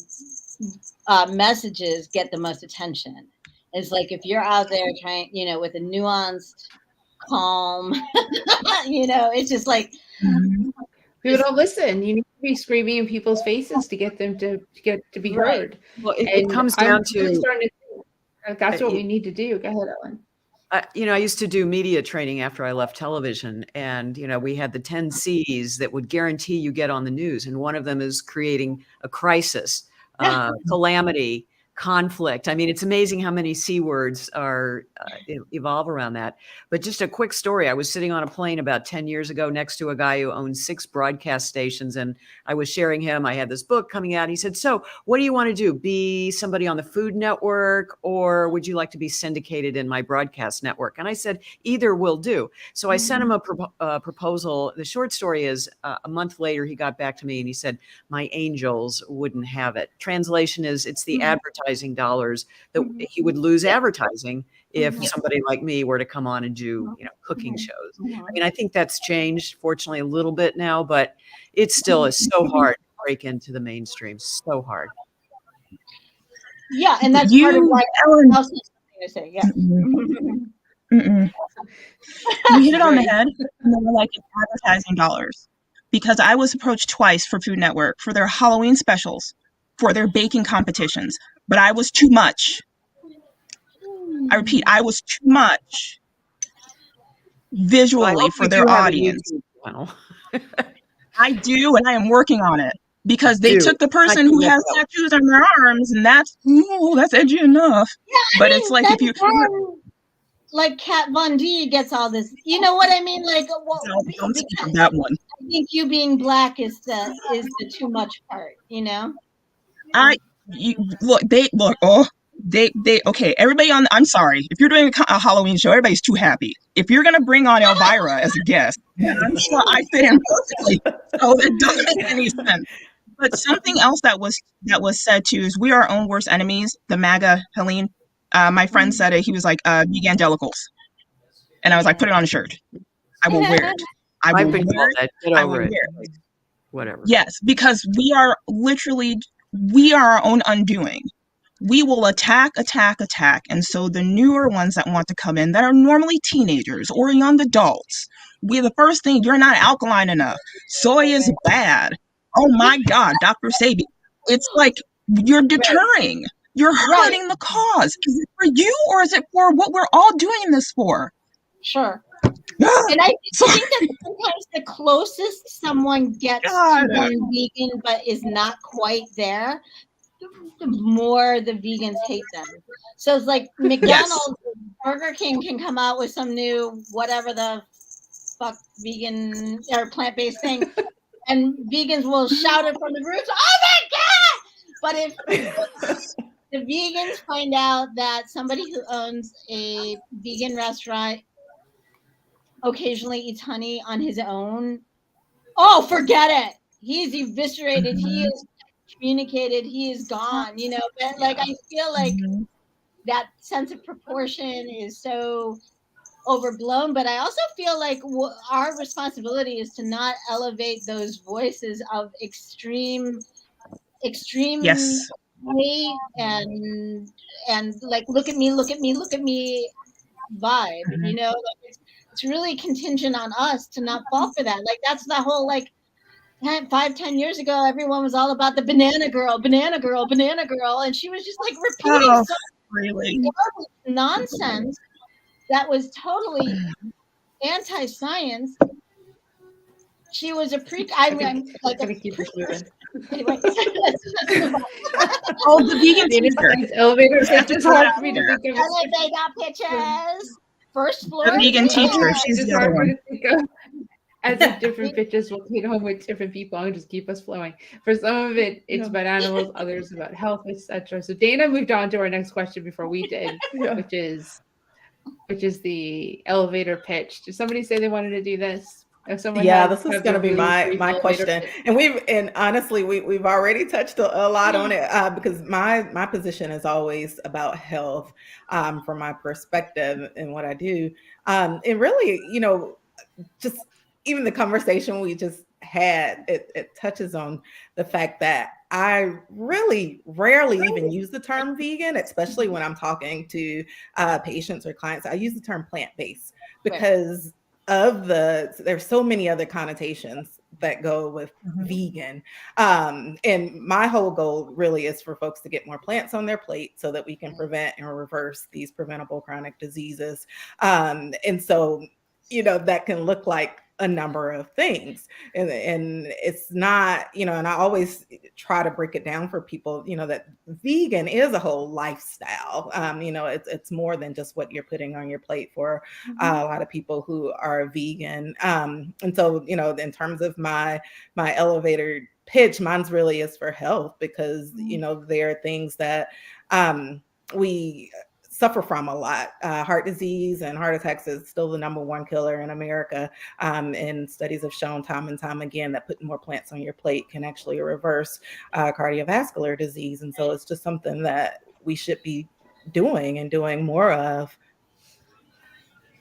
messages get the most attention. It's like if you're out there trying, with a nuanced, calm, it's just like people don't listen. You need to be screaming in people's faces to get them to be heard. well, it comes I'm down really to starting to think that's what we need to do. Go ahead, Ellen. I used to do media training after I left television, and we had the 10 C's that would guarantee you get on the news, and one of them is creating a crisis, calamity, conflict. I mean, it's amazing how many C words are evolve around that. But just a quick story. I was sitting on a plane about 10 years ago next to a guy who owned 6 broadcast stations, and I was sharing him. I had this book coming out. He said, so what do you want to do? Be somebody on the Food Network, or would you like to be syndicated in my broadcast network? And I said, either will do. So I sent him a proposal. The short story is a month later, he got back to me and he said, my angels wouldn't have it. Translation is it's the advertising dollars that he would lose advertising if somebody like me were to come on and do cooking shows. I mean, I think that's changed fortunately a little bit now, but it still is so hard to break into the mainstream. So hard. Yeah, and that's part of why Ellen, also something to say. Yeah. You hit it on the head, and they were like, it's advertising dollars. Because I was approached twice for Food Network for their Halloween specials, for their baking competitions, but I was too much. I repeat, I was too much visually for their audience. I do, and I am working on it. Because they took the person who has tattoos on their arms, and that's edgy enough. Yeah, but it's like if you like Kat Von D gets all this, you know what I mean? Like, well, don't speak of that one. I think you being black is the too much part, Okay, everybody I'm sorry. If you're doing a Halloween show, everybody's too happy. If you're gonna bring on Elvira as a guest, I'm sure I fit in perfectly. So it doesn't make any sense. But something else that was said too is we are our own worst enemies. The MAGA, Helene. My friend said it. He was like, vegandelicals. And I was like, put it on a shirt. I will wear it. I've been called that. Get over it. Whatever. Yes, because we are our own undoing. We will attack. And so the newer ones that want to come in that are normally teenagers or young adults, the first thing, you're not alkaline enough. Soy is bad. Oh my God, Dr. Sabi. It's like you're deterring. You're hurting the cause. Is it for you or is it for what we're all doing this for? Sure. And I think that sometimes the closest someone gets to going vegan but is not quite there, the more the vegans hate them. So it's like McDonald's, Burger King can come out with some new whatever the fuck vegan or plant-based thing, and vegans will shout it from the roofs, oh my God! But the vegans find out that somebody who owns a vegan restaurant occasionally eats honey on his own, oh, forget it. He's eviscerated. He Mhm. is communicated. He is gone. But like Yeah. I feel like Mhm. that sense of proportion is so overblown. But I also feel like our responsibility is to not elevate those voices of extreme Yes. hate and like look at me, look at me vibe. Mhm. Like it's really contingent on us to not fall for that. Like that's the whole like 5, 10 years ago, everyone was all about the banana girl, banana girl, banana girl, and she was just like repeating Oh, so really? much nonsense that was totally anti-science. She was a pre. I'm like a Gotta keep this moving. anyway. Let's move on. Oh, the vegan Dana's teacher. friend's elevator Just have pitch to is throw it hard out for me to there. think of. And they got pictures. First floor. The vegan teacher. It's She's just the other hard for me one. to think of. As if different pitches will hit home with different people and just keep us flowing. For some of it, it's Yeah. about animals, others about health, etc. So Dana moved on to our next question before we did, Yeah. which is the elevator pitch. Did somebody say they wanted to do this? If someone Yeah, has this is have going their to be really my brief my elevator question, pitch. and honestly, we've already touched a lot on it because my position is always about health, from my perspective and what I do, and really, just even the conversation we just had, it touches on the fact that I really rarely even use the term vegan, especially when I'm talking to patients or clients. I use the term plant-based Right. because there's so many other connotations that go with vegan. And my whole goal really is for folks to get more plants on their plate so that we can prevent and reverse these preventable chronic diseases. And so, that can look like a number of things. And it's not, and I always try to break it down for people, that vegan is a whole lifestyle. It's more than just what you're putting on your plate for a lot of people who are vegan. And so, in terms of my elevator pitch, mine's really is for health because, there are things that we suffer from a lot. Heart disease and heart attacks is still the number one killer in America. And studies have shown time and time again that putting more plants on your plate can actually reverse cardiovascular disease. And so it's just something that we should be doing and doing more of.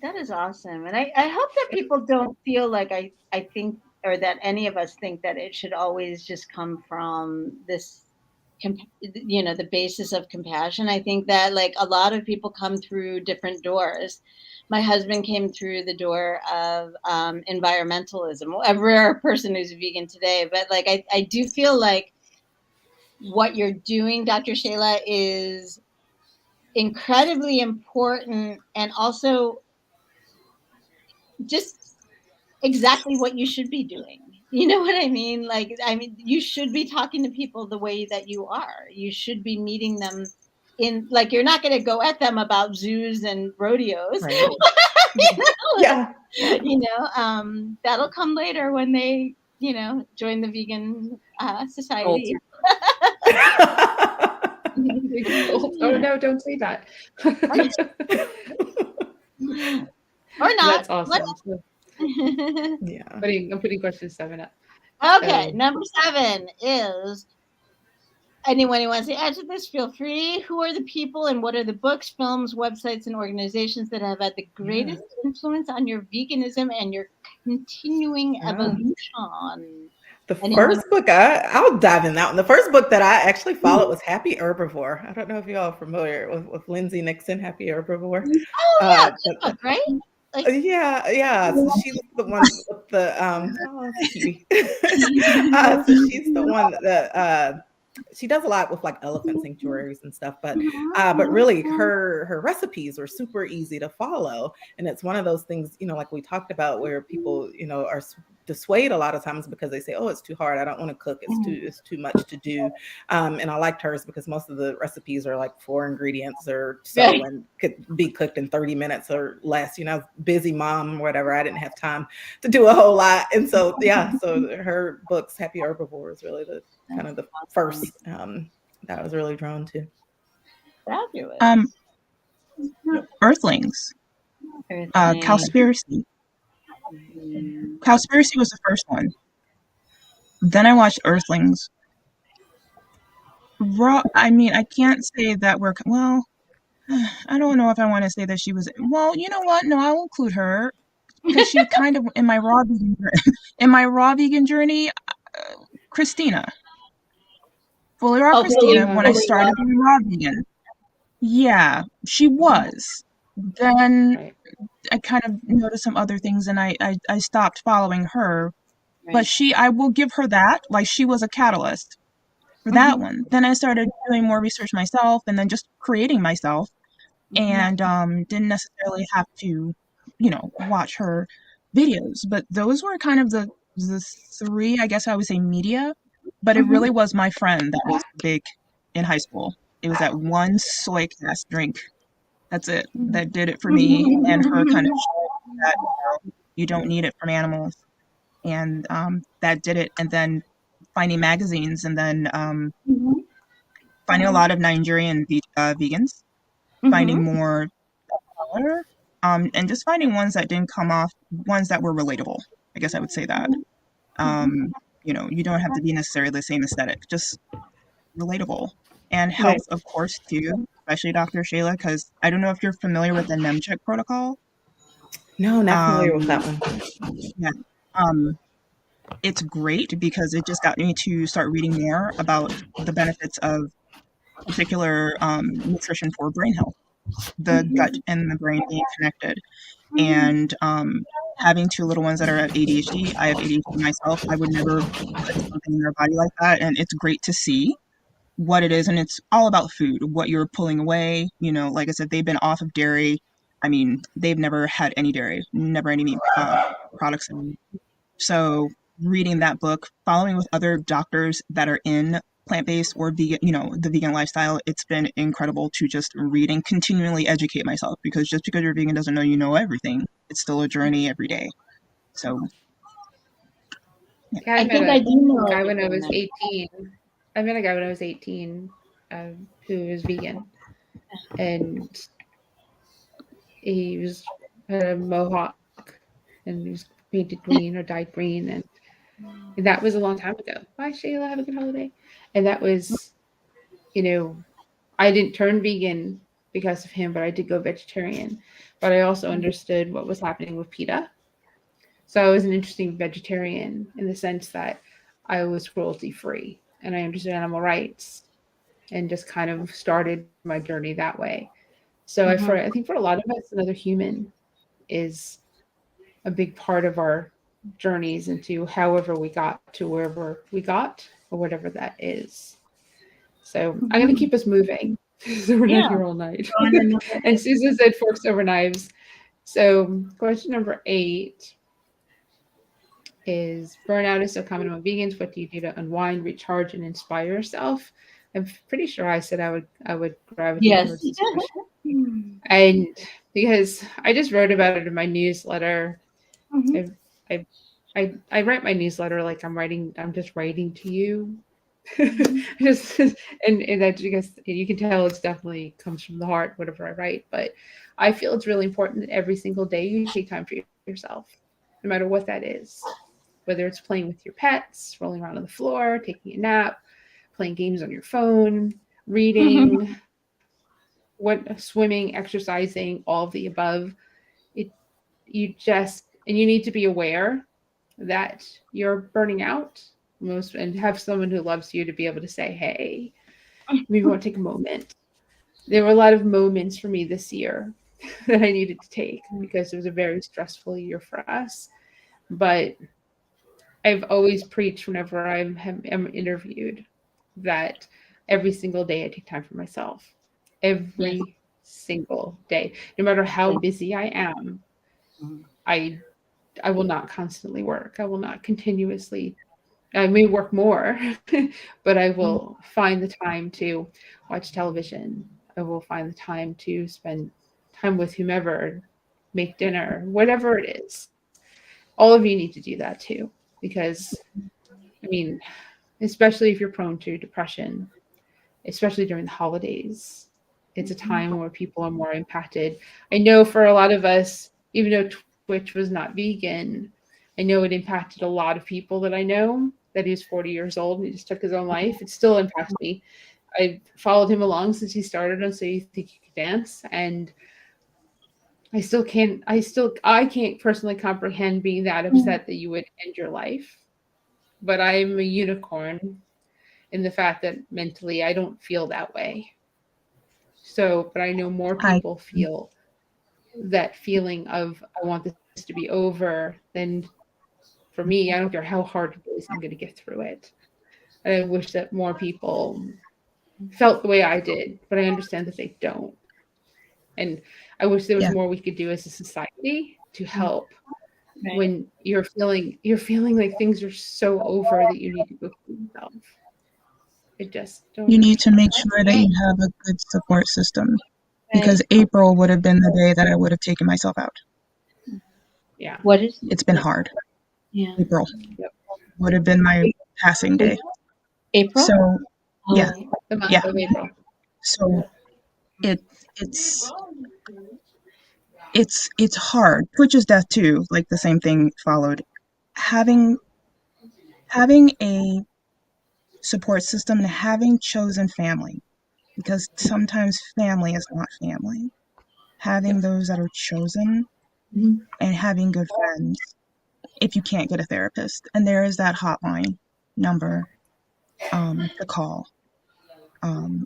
That is awesome. And I hope that people don't feel like I think, or that any of us think that it should always just come from this, the basis of compassion. I think that like a lot of people come through different doors. My husband came through the door of environmentalism, a rare person who's vegan today. But like, I do feel like what you're doing, Dr. Shayla, is incredibly important and also just exactly what you should be doing. You know what I mean? Like, I mean, you should be talking to people the way that you are. You should be meeting them in, like, you're not going to go at them about zoos and rodeos. Right. Like, Yeah. That'll come later when they, join the vegan society. Oh no, don't say that. Or not. That's awesome. So Yeah. I'm putting question 7 up. Okay, number 7 is, anyone who wants to answer this, feel free. Who are the people and what are the books, films, websites, and organizations that have had the greatest influence on your veganism and your continuing evolution? The first book, I'll dive in that one. The first book that I actually followed was Happy Herbivore. I don't know if you all are familiar with Lindsay Nixon, Happy Herbivore. Oh, yeah, good book, right? Like, yeah. So she's the one with the so she's the one that she does a lot with like elephant sanctuaries and stuff, but really her recipes are super easy to follow. And it's one of those things, like we talked about, where people, are dissuade a lot of times because they say, oh, it's too hard, I don't want to cook, it's too much to do. And I liked hers because most of the recipes are like 4 ingredients or so and could be cooked in 30 minutes or less. Busy mom, whatever, I didn't have time to do a whole lot. And so so her books, Happy Herbivore, is really the kind of the first that I was really drawn to. Fabulous. Earthlings. Earthling. Cowspiracy. Mhm. Cowspiracy was the first one. Then I watched Earthlings. I mean, I can't say that well, I don't know if I want to say that she was, well, you know what? No, I'll include her because she kind of, in my raw vegan, in my raw vegan journey, Christina. Fully raw Oh, Christina, fully- when I fully started raw. being raw vegan. Yeah, she was. Then Right. I kind of noticed some other things and I stopped following her. But Right. I will give her that. Like, she was a catalyst for that one. Then I started doing more research myself and then just creating myself and didn't necessarily have to, watch her videos. But those were kind of the three, I guess I would say, media. But it really was my friend that was big in high school. It was that one soy cast drink. That's it. That did it for me. And her kind of showing that, you don't need it from animals. And that did it. And then finding magazines and then finding a lot of Nigerian vegans, finding more color, and just finding ones that didn't come off, ones that were relatable. I guess I would say that. You don't have to be necessarily the same aesthetic, just relatable. And Right. health, of course, too, especially Dr. Shayla, because I don't know if you're familiar with the NEMCheck protocol. No, not familiar with that Um, one. yeah. It's great because it just got me to start reading more about the benefits of particular nutrition for brain health, the gut and the brain being connected. And having two little ones that are at ADHD, I have ADHD myself. I would never put something in their body like that. And it's great to see what it is. And it's all about food, what you're pulling away. Like I said, they've been off of dairy. I mean, they've never had any dairy, never any meat products. So reading that book, following with other doctors that are in plant-based or vegan, the vegan lifestyle, it's been incredible to just read and continually educate myself, because just because you're vegan doesn't know you know everything. It's still a journey every day. So yeah. Yeah, I I met think I a do know guy when I everything was then. 18. I met a guy when I was 18 who was vegan. And he had a mohawk and he was painted green or dyed green. And that was a long time ago. Bye, Shayla. Have a good holiday. And that was, I didn't turn vegan because of him, but I did go vegetarian. But I also understood what was happening with PETA. So I was an interesting vegetarian in the sense that I was cruelty free and I understood animal rights and just kind of started my journey that way. So I think for a lot of us, another human is a big part of our journeys into however we got to wherever we got or whatever that is. So I'm going to keep us moving so we're not Yeah. here all night. On another- And Susan said forks over knives. So question number 8 is burnout is so common among vegans. What do you do to unwind, recharge, and inspire yourself? I'm pretty sure I said I would gravitate Yes. towards this question. And because I just wrote about it in my newsletter. I, I write my newsletter like I'm just writing to you. Just and that you guess you can tell it's definitely comes from the heart, whatever I write. But I feel it's really important that every single day you take time for yourself, no matter what that is. Whether it's playing with your pets, rolling around on the floor, taking a nap, playing games on your phone, reading, what swimming, exercising, all of the above. It you need to be aware that you're burning out and have someone who loves you to be able to say, hey, maybe you want to take a moment. There were a lot of moments for me this year that I needed to take because it was a very stressful year for us. But I've always preached whenever am interviewed that every single day I take time for myself. Yes. Every single day. No matter how busy I am, I I will not constantly work. I will not continuously. I may work more, but I will find the time to watch television. I will find the time to spend time with whomever, make dinner, whatever it is. All of you need to do that too, because I mean, especially if you're prone to depression, especially during the holidays, it's a time where people are more impacted. I know for a lot of us, even though Twitch was not vegan, I know it impacted a lot of people that I know. That he's 40 years old and he just took his own life. It still impacts me. I've followed him along since he started on So You Think You Could Dance, and I can't personally comprehend being that upset that you would end your life. But I'm a unicorn in the fact that mentally I don't feel that way. So, but I know more I people feel that feeling of I want this to be over than for me. I don't care how hard it is, I'm going to get through it. And I wish that more people felt the way I did, but I understand that they don't. And I wish there was yeah. more we could do as a society to help Right. when you're feeling like things are so over that you need to go through yourself. I just don't You need to understand. make sure that you have a good support system, because Right. April would have been the day that I would have taken myself out. Yeah. What is It's been hard. Yeah. April Yep. would have been my passing day. April? So yeah, Oh, The month yeah. of April. So it's it's hard. Twitch's death too, like the same thing followed. Having a support system and having chosen family, because sometimes family is not family. Having those that are chosen Mhm. and having good friends if you can't get a therapist. And there is that hotline number to call.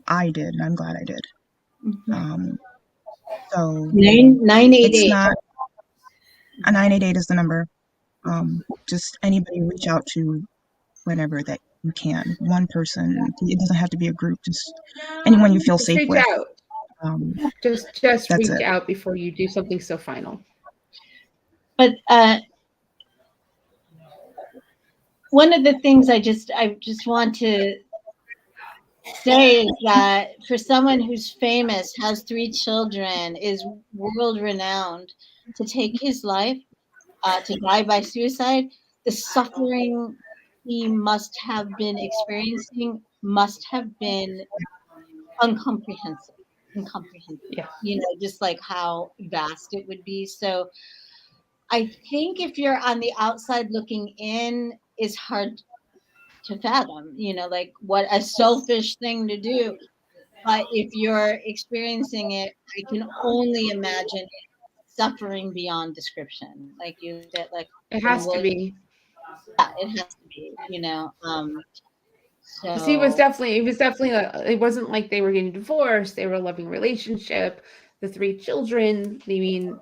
I did, and I'm glad I did. Mhm. So 988. it's not a 988 is the number. Just anybody reach out to whenever that you can. One person. It doesn't have to be a group. Just anyone you feel Just safe reach with. out. Um, Just that's reach it. out before you do something so final. But one of the things I just want to say is that for someone who's famous, has 3 children, is world renowned, to take his life, to die by suicide, the suffering he must have been experiencing must have been incomprehensible. Yeah. You know, just like how vast it would be. So I think if you're on the outside looking in, it's hard to fathom, you know, like what a selfish thing to do. But if you're experiencing it, I can only imagine suffering beyond description. Like you look at like It Robin has to Williams, be. yeah, it has to be, you know. Because So he was definitely, it wasn't like they were getting divorced. They were a loving relationship. The 3 children. I mean,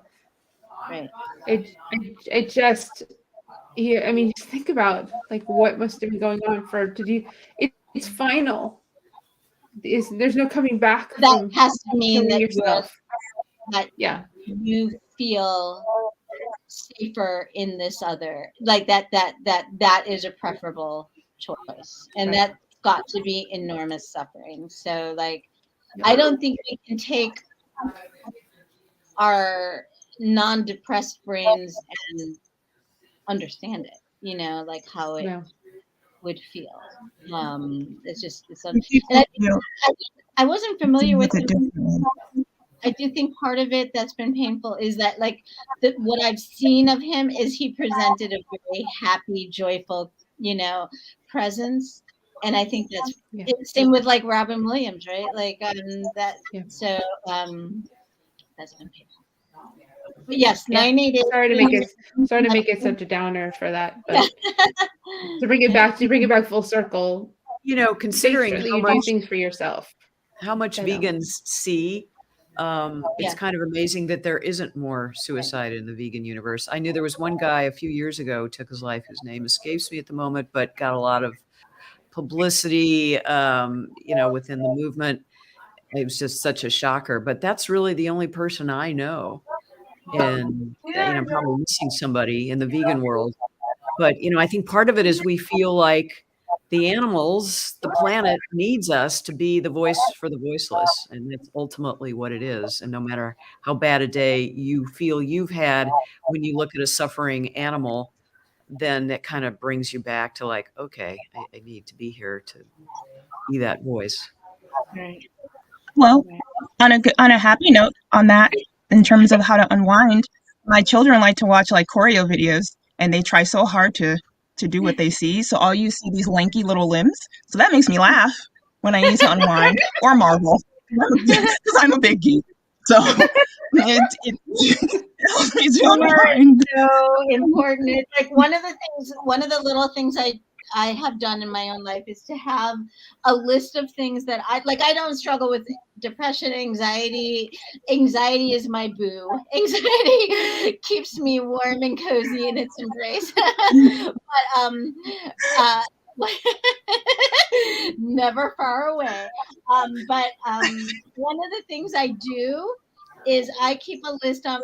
right. it just, yeah. I mean, just think about like what must have been going on to do. It's final. There's no coming back That from has to mean killing that yourself. Yeah. you feel safer in this other, like that is a preferable choice, and Right. that's got to be enormous suffering. So like I Yeah. don't think we can take our non-depressed brains and understand it, you know, like how it No. would feel. It's just And and people feel I wasn't deal familiar with with it him. differently. I do think part of it that's been painful is that like what I've seen of him is he presented a very happy, joyful, you know, presence, and I think that's Yeah. same with like Robin Williams, right? Like that. Yeah. So that's been painful. But yes, Yeah. 988. Sorry to make it such a downer for that, but to bring it back full circle, You know, make considering sure that you do things for yourself. how much That helps. vegans see, it's Yeah. kind of amazing that there isn't more suicide in the vegan universe. I knew there was one guy a few years ago took his life, whose name escapes me at the moment, but got a lot of publicity, you know, within the movement. It was just such a shocker. But that's really the only person I know. And, you know, I'm probably missing somebody in the vegan world. But, you know, I think part of it is we feel like the animals, the planet needs us to be the voice for the voiceless. And that's ultimately what it is. And no matter how bad a day you feel you've had, when you look at a suffering animal, then it kind of brings you back to like, okay, I need to be here to be that voice. Right. Well, Right. On a happy note on that, in terms of how to unwind, my children like to watch like choreo videos, and they try so hard to do what they see. So all you see these lanky little limbs. So that makes me laugh when I need to unwind or marvel because I'm a big geek. So it helps me to unwind. So important. It's like one of the little things I have done in my own life is to have a list of things that I like. I don't struggle with depression, anxiety. Anxiety is my boo. Anxiety keeps me warm and cozy in its embrace. But never far away. But one of the things I do is I keep a list on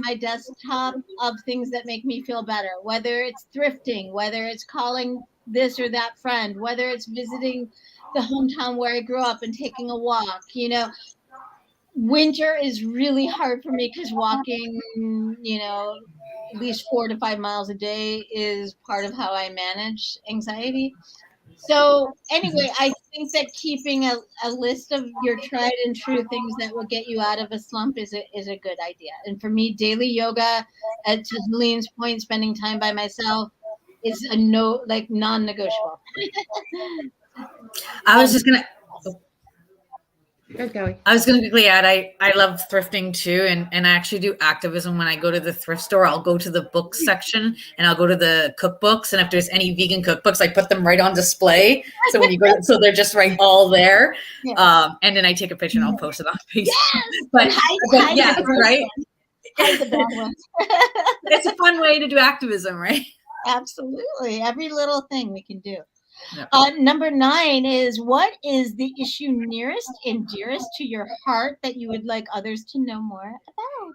my desktop of things that make me feel better, whether it's thrifting, whether it's calling this or that friend, whether it's visiting the hometown where I grew up and taking a walk. You know, winter is really hard for me because walking, at least 4 to 5 miles a day is part of how I manage anxiety. So anyway, I think that keeping a list of your tried and true things that will get you out of a slump is a good idea. And for me, daily yoga, to Lean's point, spending time by myself is non-negotiable. I was just gonna. Good, Kelly. I was going to quickly add, I love thrifting too, and I actually do activism when I go to the thrift store. I'll go to the book section and I'll go to the cookbooks, and if there's any vegan cookbooks, I put them right on display. So when you go, so they're just right all there. Yeah. And then I take a picture and I'll post it on Facebook. Yes! But yeah, right. Hide the bad ones. It's a fun way to do activism, right? Absolutely, every little thing we can do. Yeah. Number 9 is, what is the issue nearest and dearest to your heart that you would like others to know more about?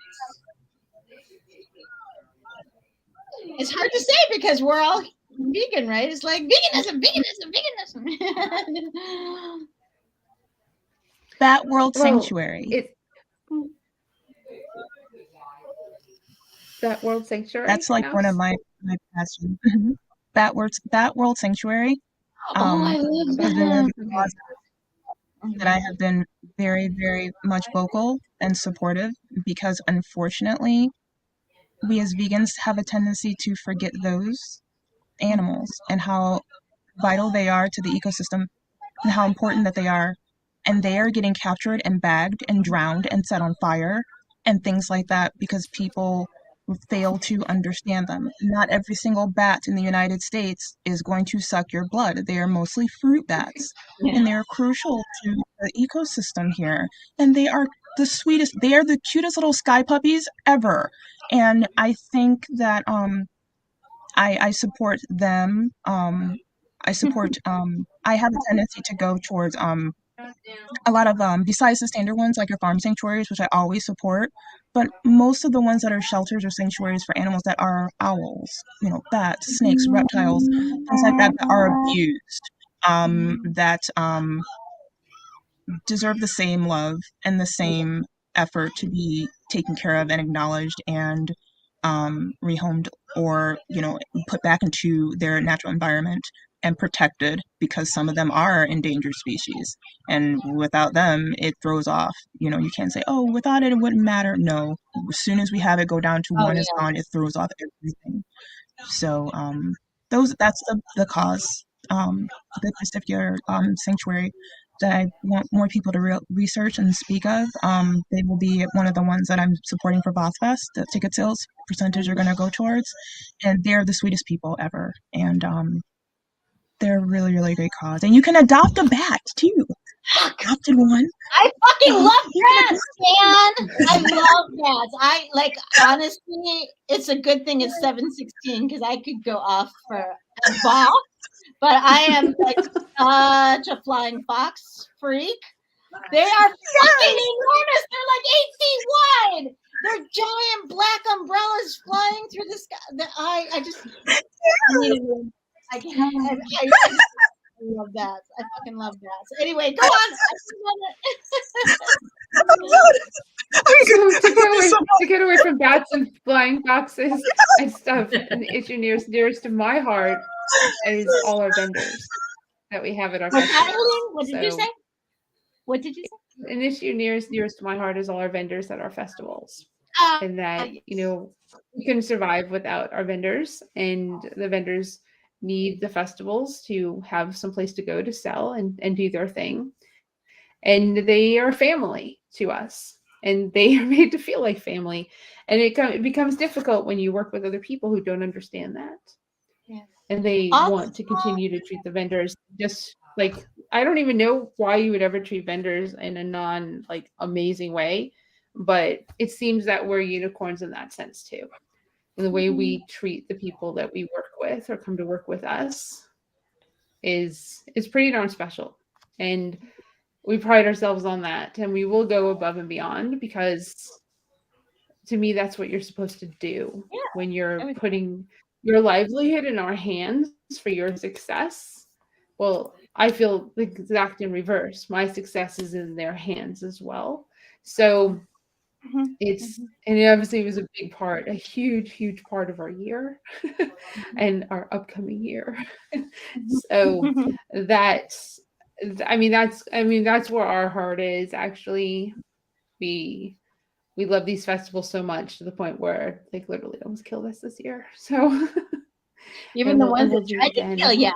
It's hard to say because we're all vegan, right? It's like veganism. Bat World Sanctuary. That World Sanctuary. That's like one of my passions. Bat World Sanctuary. I love that. That I have been very, very much vocal and supportive, because unfortunately, we as vegans have a tendency to forget those animals and how vital they are to the ecosystem and how important that they are. And they are getting captured and bagged and drowned and set on fire and things like that because people fail to understand them. Not every single bat in the United States is going to suck your blood. They are mostly fruit bats, and they're crucial to the ecosystem here. And they are the sweetest, they are the cutest little sky puppies ever. And I think that I support them. I support I have a tendency to go towards a lot of besides the standard ones like your farm sanctuaries, which I always support, but most of the ones that are shelters or sanctuaries for animals that are owls, bats, snakes, reptiles, things like that are abused, that deserve the same love and the same effort to be taken care of and acknowledged and rehomed or put back into their natural environment and protected, because some of them are endangered species, and without them it throws off. You can't say, oh, without it wouldn't matter. No, as soon as we have it go down to one is gone, it throws off everything. So that's the cause, the particular sanctuary that I want more people to research and speak of. They will be one of the ones that I'm supporting for BossFest. The ticket sales percentage are going to go towards, and they're the sweetest people ever. And they're a really, really great cause. And you can adopt a bat too. Adopted one. I fucking love bats, man. I love bats. Honestly, it's a good thing it's 7:16 because I could go off for a ball. But I am like such a flying fox freak. They are fucking enormous. They're like 8 feet wide. They're giant black umbrellas flying through the sky. I just love bats. I fucking love bats. Anyway, go on. To get away from bats and flying foxes and stuff, and the issue nearest to my heart is all our vendors that we have at our festival. What did you say? What did you say? An issue nearest to my heart is all our vendors at our festivals, and that we couldn't survive without our vendors, and the vendors need the festivals to have some place to go to sell and do their thing, and they are family to us, and they are made to feel like family, and it becomes difficult when you work with other people who don't understand that. Yes. And they want to continue to treat the vendors just like, I don't even know why you would ever treat vendors in a non like amazing way, but it seems that we're unicorns in that sense too. And the way we treat the people that we work with or come to work with us is pretty darn special. And we pride ourselves on that, and we will go above and beyond, because to me that's what you're supposed to do when you're putting your livelihood in our hands for your success. Well, I feel the exact in reverse. My success is in their hands as well. So it's, and it obviously was a big part, a huge part of our year and our upcoming year. So that's, that's where our heart is actually. We love these festivals so much to the point where they literally almost killed us this year. So even the ones that tried to kill you.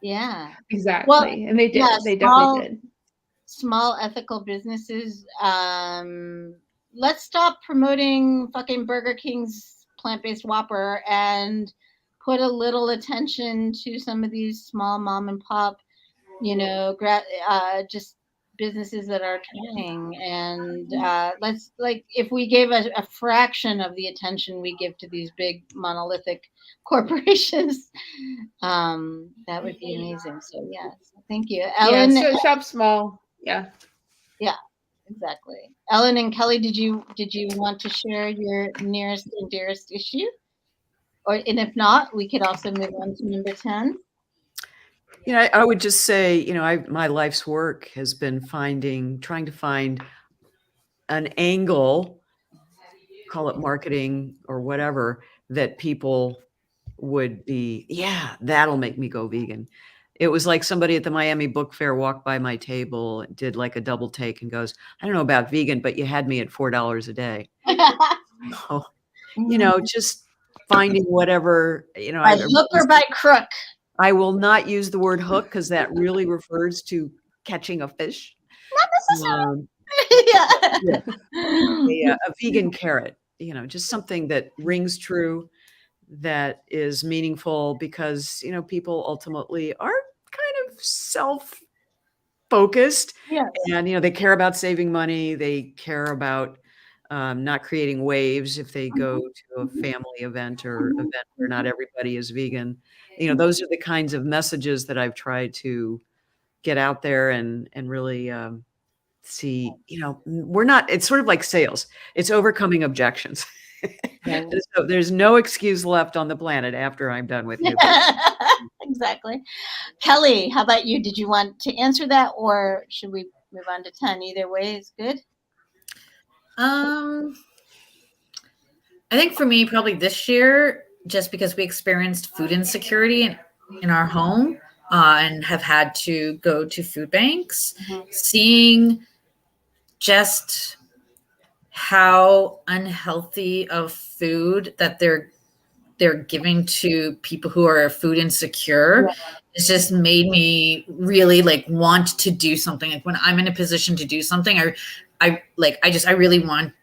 Yeah. Exactly. Well, and they did. Yeah, they definitely did. Small ethical businesses. Let's stop promoting fucking Burger King's plant-based Whopper and put a little attention to some of these small mom and pop, just businesses that are trying. And let's, like, if we gave a fraction of the attention we give to these big monolithic corporations, that would be amazing. So yes, thank you, Ellen. Yeah, so shop small. Yeah, exactly. Ellen and Kelly, did you want to share your nearest and dearest issue? And if not, we could also move on to number 10. I would just say, my life's work has been trying to find an angle, call it marketing or whatever, that people would be, yeah, that'll make me go vegan. It was like somebody at the Miami Book Fair walked by my table, did like a double take and goes, I don't know about vegan, but you had me at $4 a day. So, just finding whatever, by hook or by crook. I will not use the word hook because that really refers to catching a fish. Not necessarily. A vegan carrot, just something that rings true, that is meaningful, because, people ultimately are kind of self-focused. Yes. And, they care about saving money. They care about not creating waves if they go to a family event or event where not everybody is vegan. Those are the kinds of messages that I've tried to get out there and really see, it's sort of like sales. It's overcoming objections. So there's no excuse left on the planet after I'm done with you. Exactly. Kelly, how about you? Did you want to answer that, or should we move on to 10? Either way is good. I think for me, probably this year, just because we experienced food insecurity in our home and have had to go to food banks, seeing just how unhealthy of food that they're giving to people who are food insecure, it's just made me really want to do something. Like when I'm in a position to do something, I just really want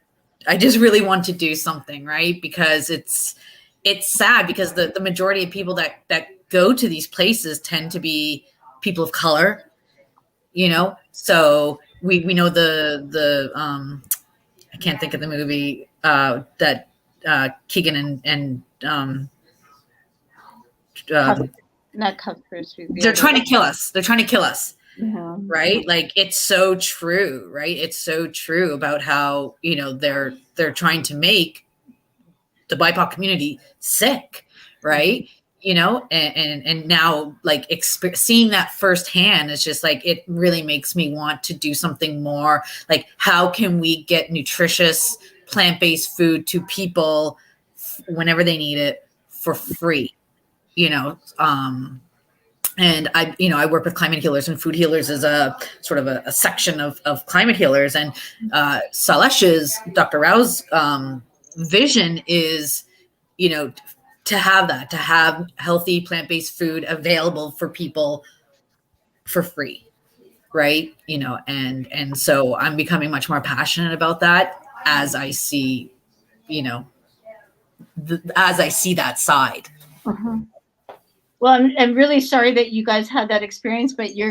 to do something, right? Because it's sad, because the majority of people that go to these places tend to be people of color, so we know the I can't think of the movie that Keegan and not Cutthroat. They're trying to kill us. They're trying to kill us. Mm-hmm. Right? Like, it's so true, right? It's so true about how, they're trying to make the BIPOC community sick, right? And now seeing that firsthand is just it really makes me want to do something more. Like, how can we get nutritious plant-based food to people whenever they need it for free? And I work with climate healers, and food healers is a sort of a section of climate healers. And Dr. Rao's vision is, to have healthy plant-based food available for people for free, right? And so I'm becoming much more passionate about that as I see, as I see that side. Uh-huh. Well, I'm really sorry that you guys had that experience, but you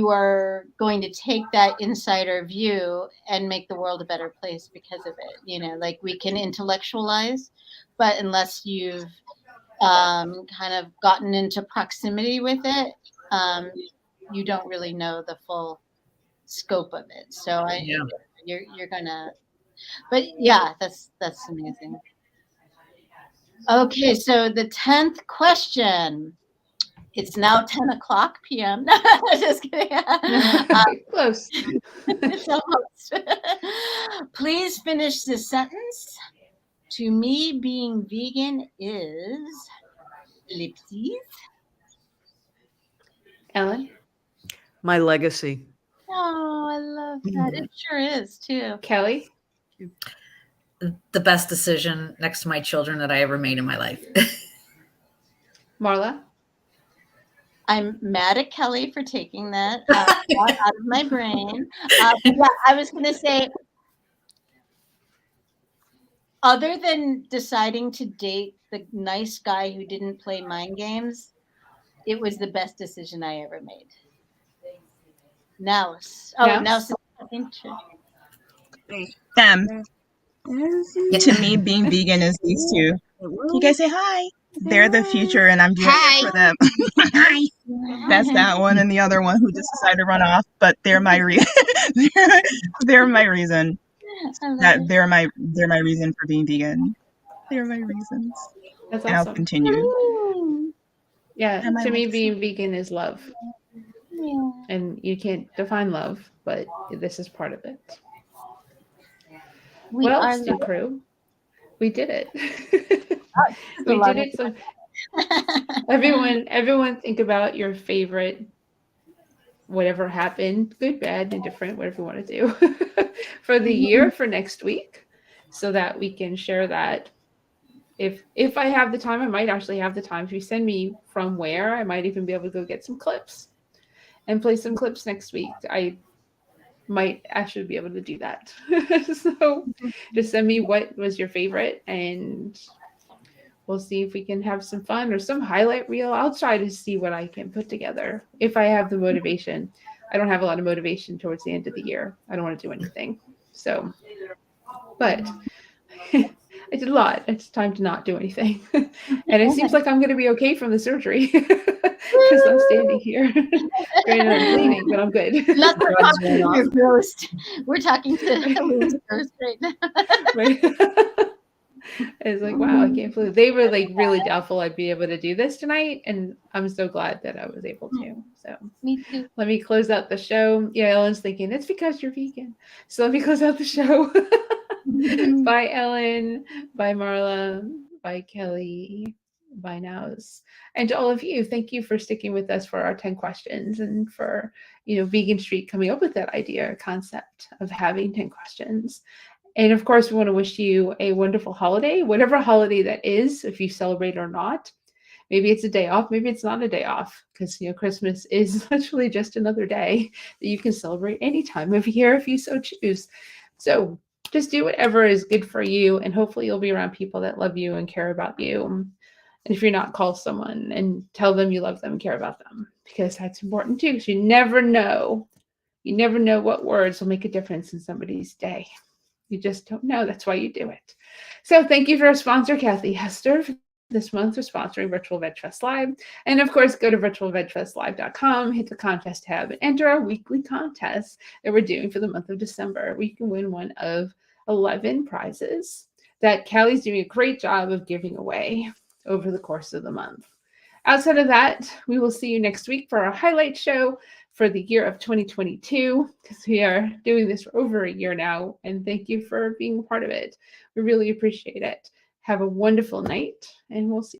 are going to take that insider view and make the world a better place because of it. Like, we can intellectualize, but unless you've kind of gotten into proximity with it, you don't really know the full scope of it. So you're gonna, but yeah, that's amazing. Okay, so the 10th question. It's now 10:00 p.m. No, just kidding. Close. It's almost. Please finish this sentence. To me, being vegan is ellipses. Ellen? My legacy. Oh, I love that. It sure is too. Kelly? The best decision next to my children that I ever made in my life. Marla? I'm mad at Kelly for taking that out of my brain. Yeah, I was going to say, other than deciding to date the nice guy who didn't play mind games, it was the best decision I ever made. Now, Them. To me, being vegan is these two. You guys say hi. They're the future, and I'm doing it for them. Hi. That's that one, and the other one who just decided to run off. But they're my they're my reason. They're my reason for being vegan. They're my reasons. That's and awesome. I'll continue. Yeah, And my to me, legacy. being vegan is love. Yeah. And you can't define love, but this is part of it. We What are else, Stu Crew? We did it. a We lot did of it. So everyone think about your favorite, whatever happened, good, bad, indifferent, whatever you want to do for the year, for next week, so that we can share that. If I have the time, I might actually have the time. If you send me from where, I might even be able to go get some clips and play some clips next week. I might actually be able to do that. So just send me what was your favorite, and we'll see if we can have some fun or some highlight reel. I'll try to see what I can put together if I have the motivation. I don't have a lot of motivation towards the end of the year. I don't want to do anything. So, but I did a lot. It's time to not do anything. And it seems like I'm going to be okay from the surgery because I'm standing here. Granted, I'm bleeding, but I'm good. Not talking to your ghost. We're talking to Helene's ghost right now. Right. It's like, wow, I can't believe they were like really doubtful I'd be able to do this tonight. And I'm so glad that I was able to. So Me too. let me close out the show. Yeah, Ellen's thinking, it's because you're vegan. So let me close out the show. Bye, Ellen. Bye, Marla. Bye, Kelly. Bye, Nows. And to all of you, thank you for sticking with us for our 10 questions and for, Veganstreet coming up with that idea or concept of having 10 questions. And of course, we want to wish you a wonderful holiday, whatever holiday that is, if you celebrate or not. Maybe it's a day off, maybe it's not a day off, because Christmas is literally just another day that you can celebrate any time of year if you so choose. So just do whatever is good for you, and hopefully you'll be around people that love you and care about you. And if you're not, call someone and tell them you love them and care about them, because that's important too, because you never know what words will make a difference in somebody's day. You just don't know. That's why you do it. So thank you for our sponsor, Kathy Hester, for this month for sponsoring Virtual Veg Fest Live. And of course, go to virtualvegfestlive.com, hit the contest tab, and enter our weekly contest that we're doing for the month of December. We can win one of 11 prizes that Callie's doing a great job of giving away over the course of the month. Outside of that, we will see you next week for our highlight show for the year of 2022, because we are doing this for over a year now. And thank you for being a part of it. We really appreciate it. Have a wonderful night, and we'll see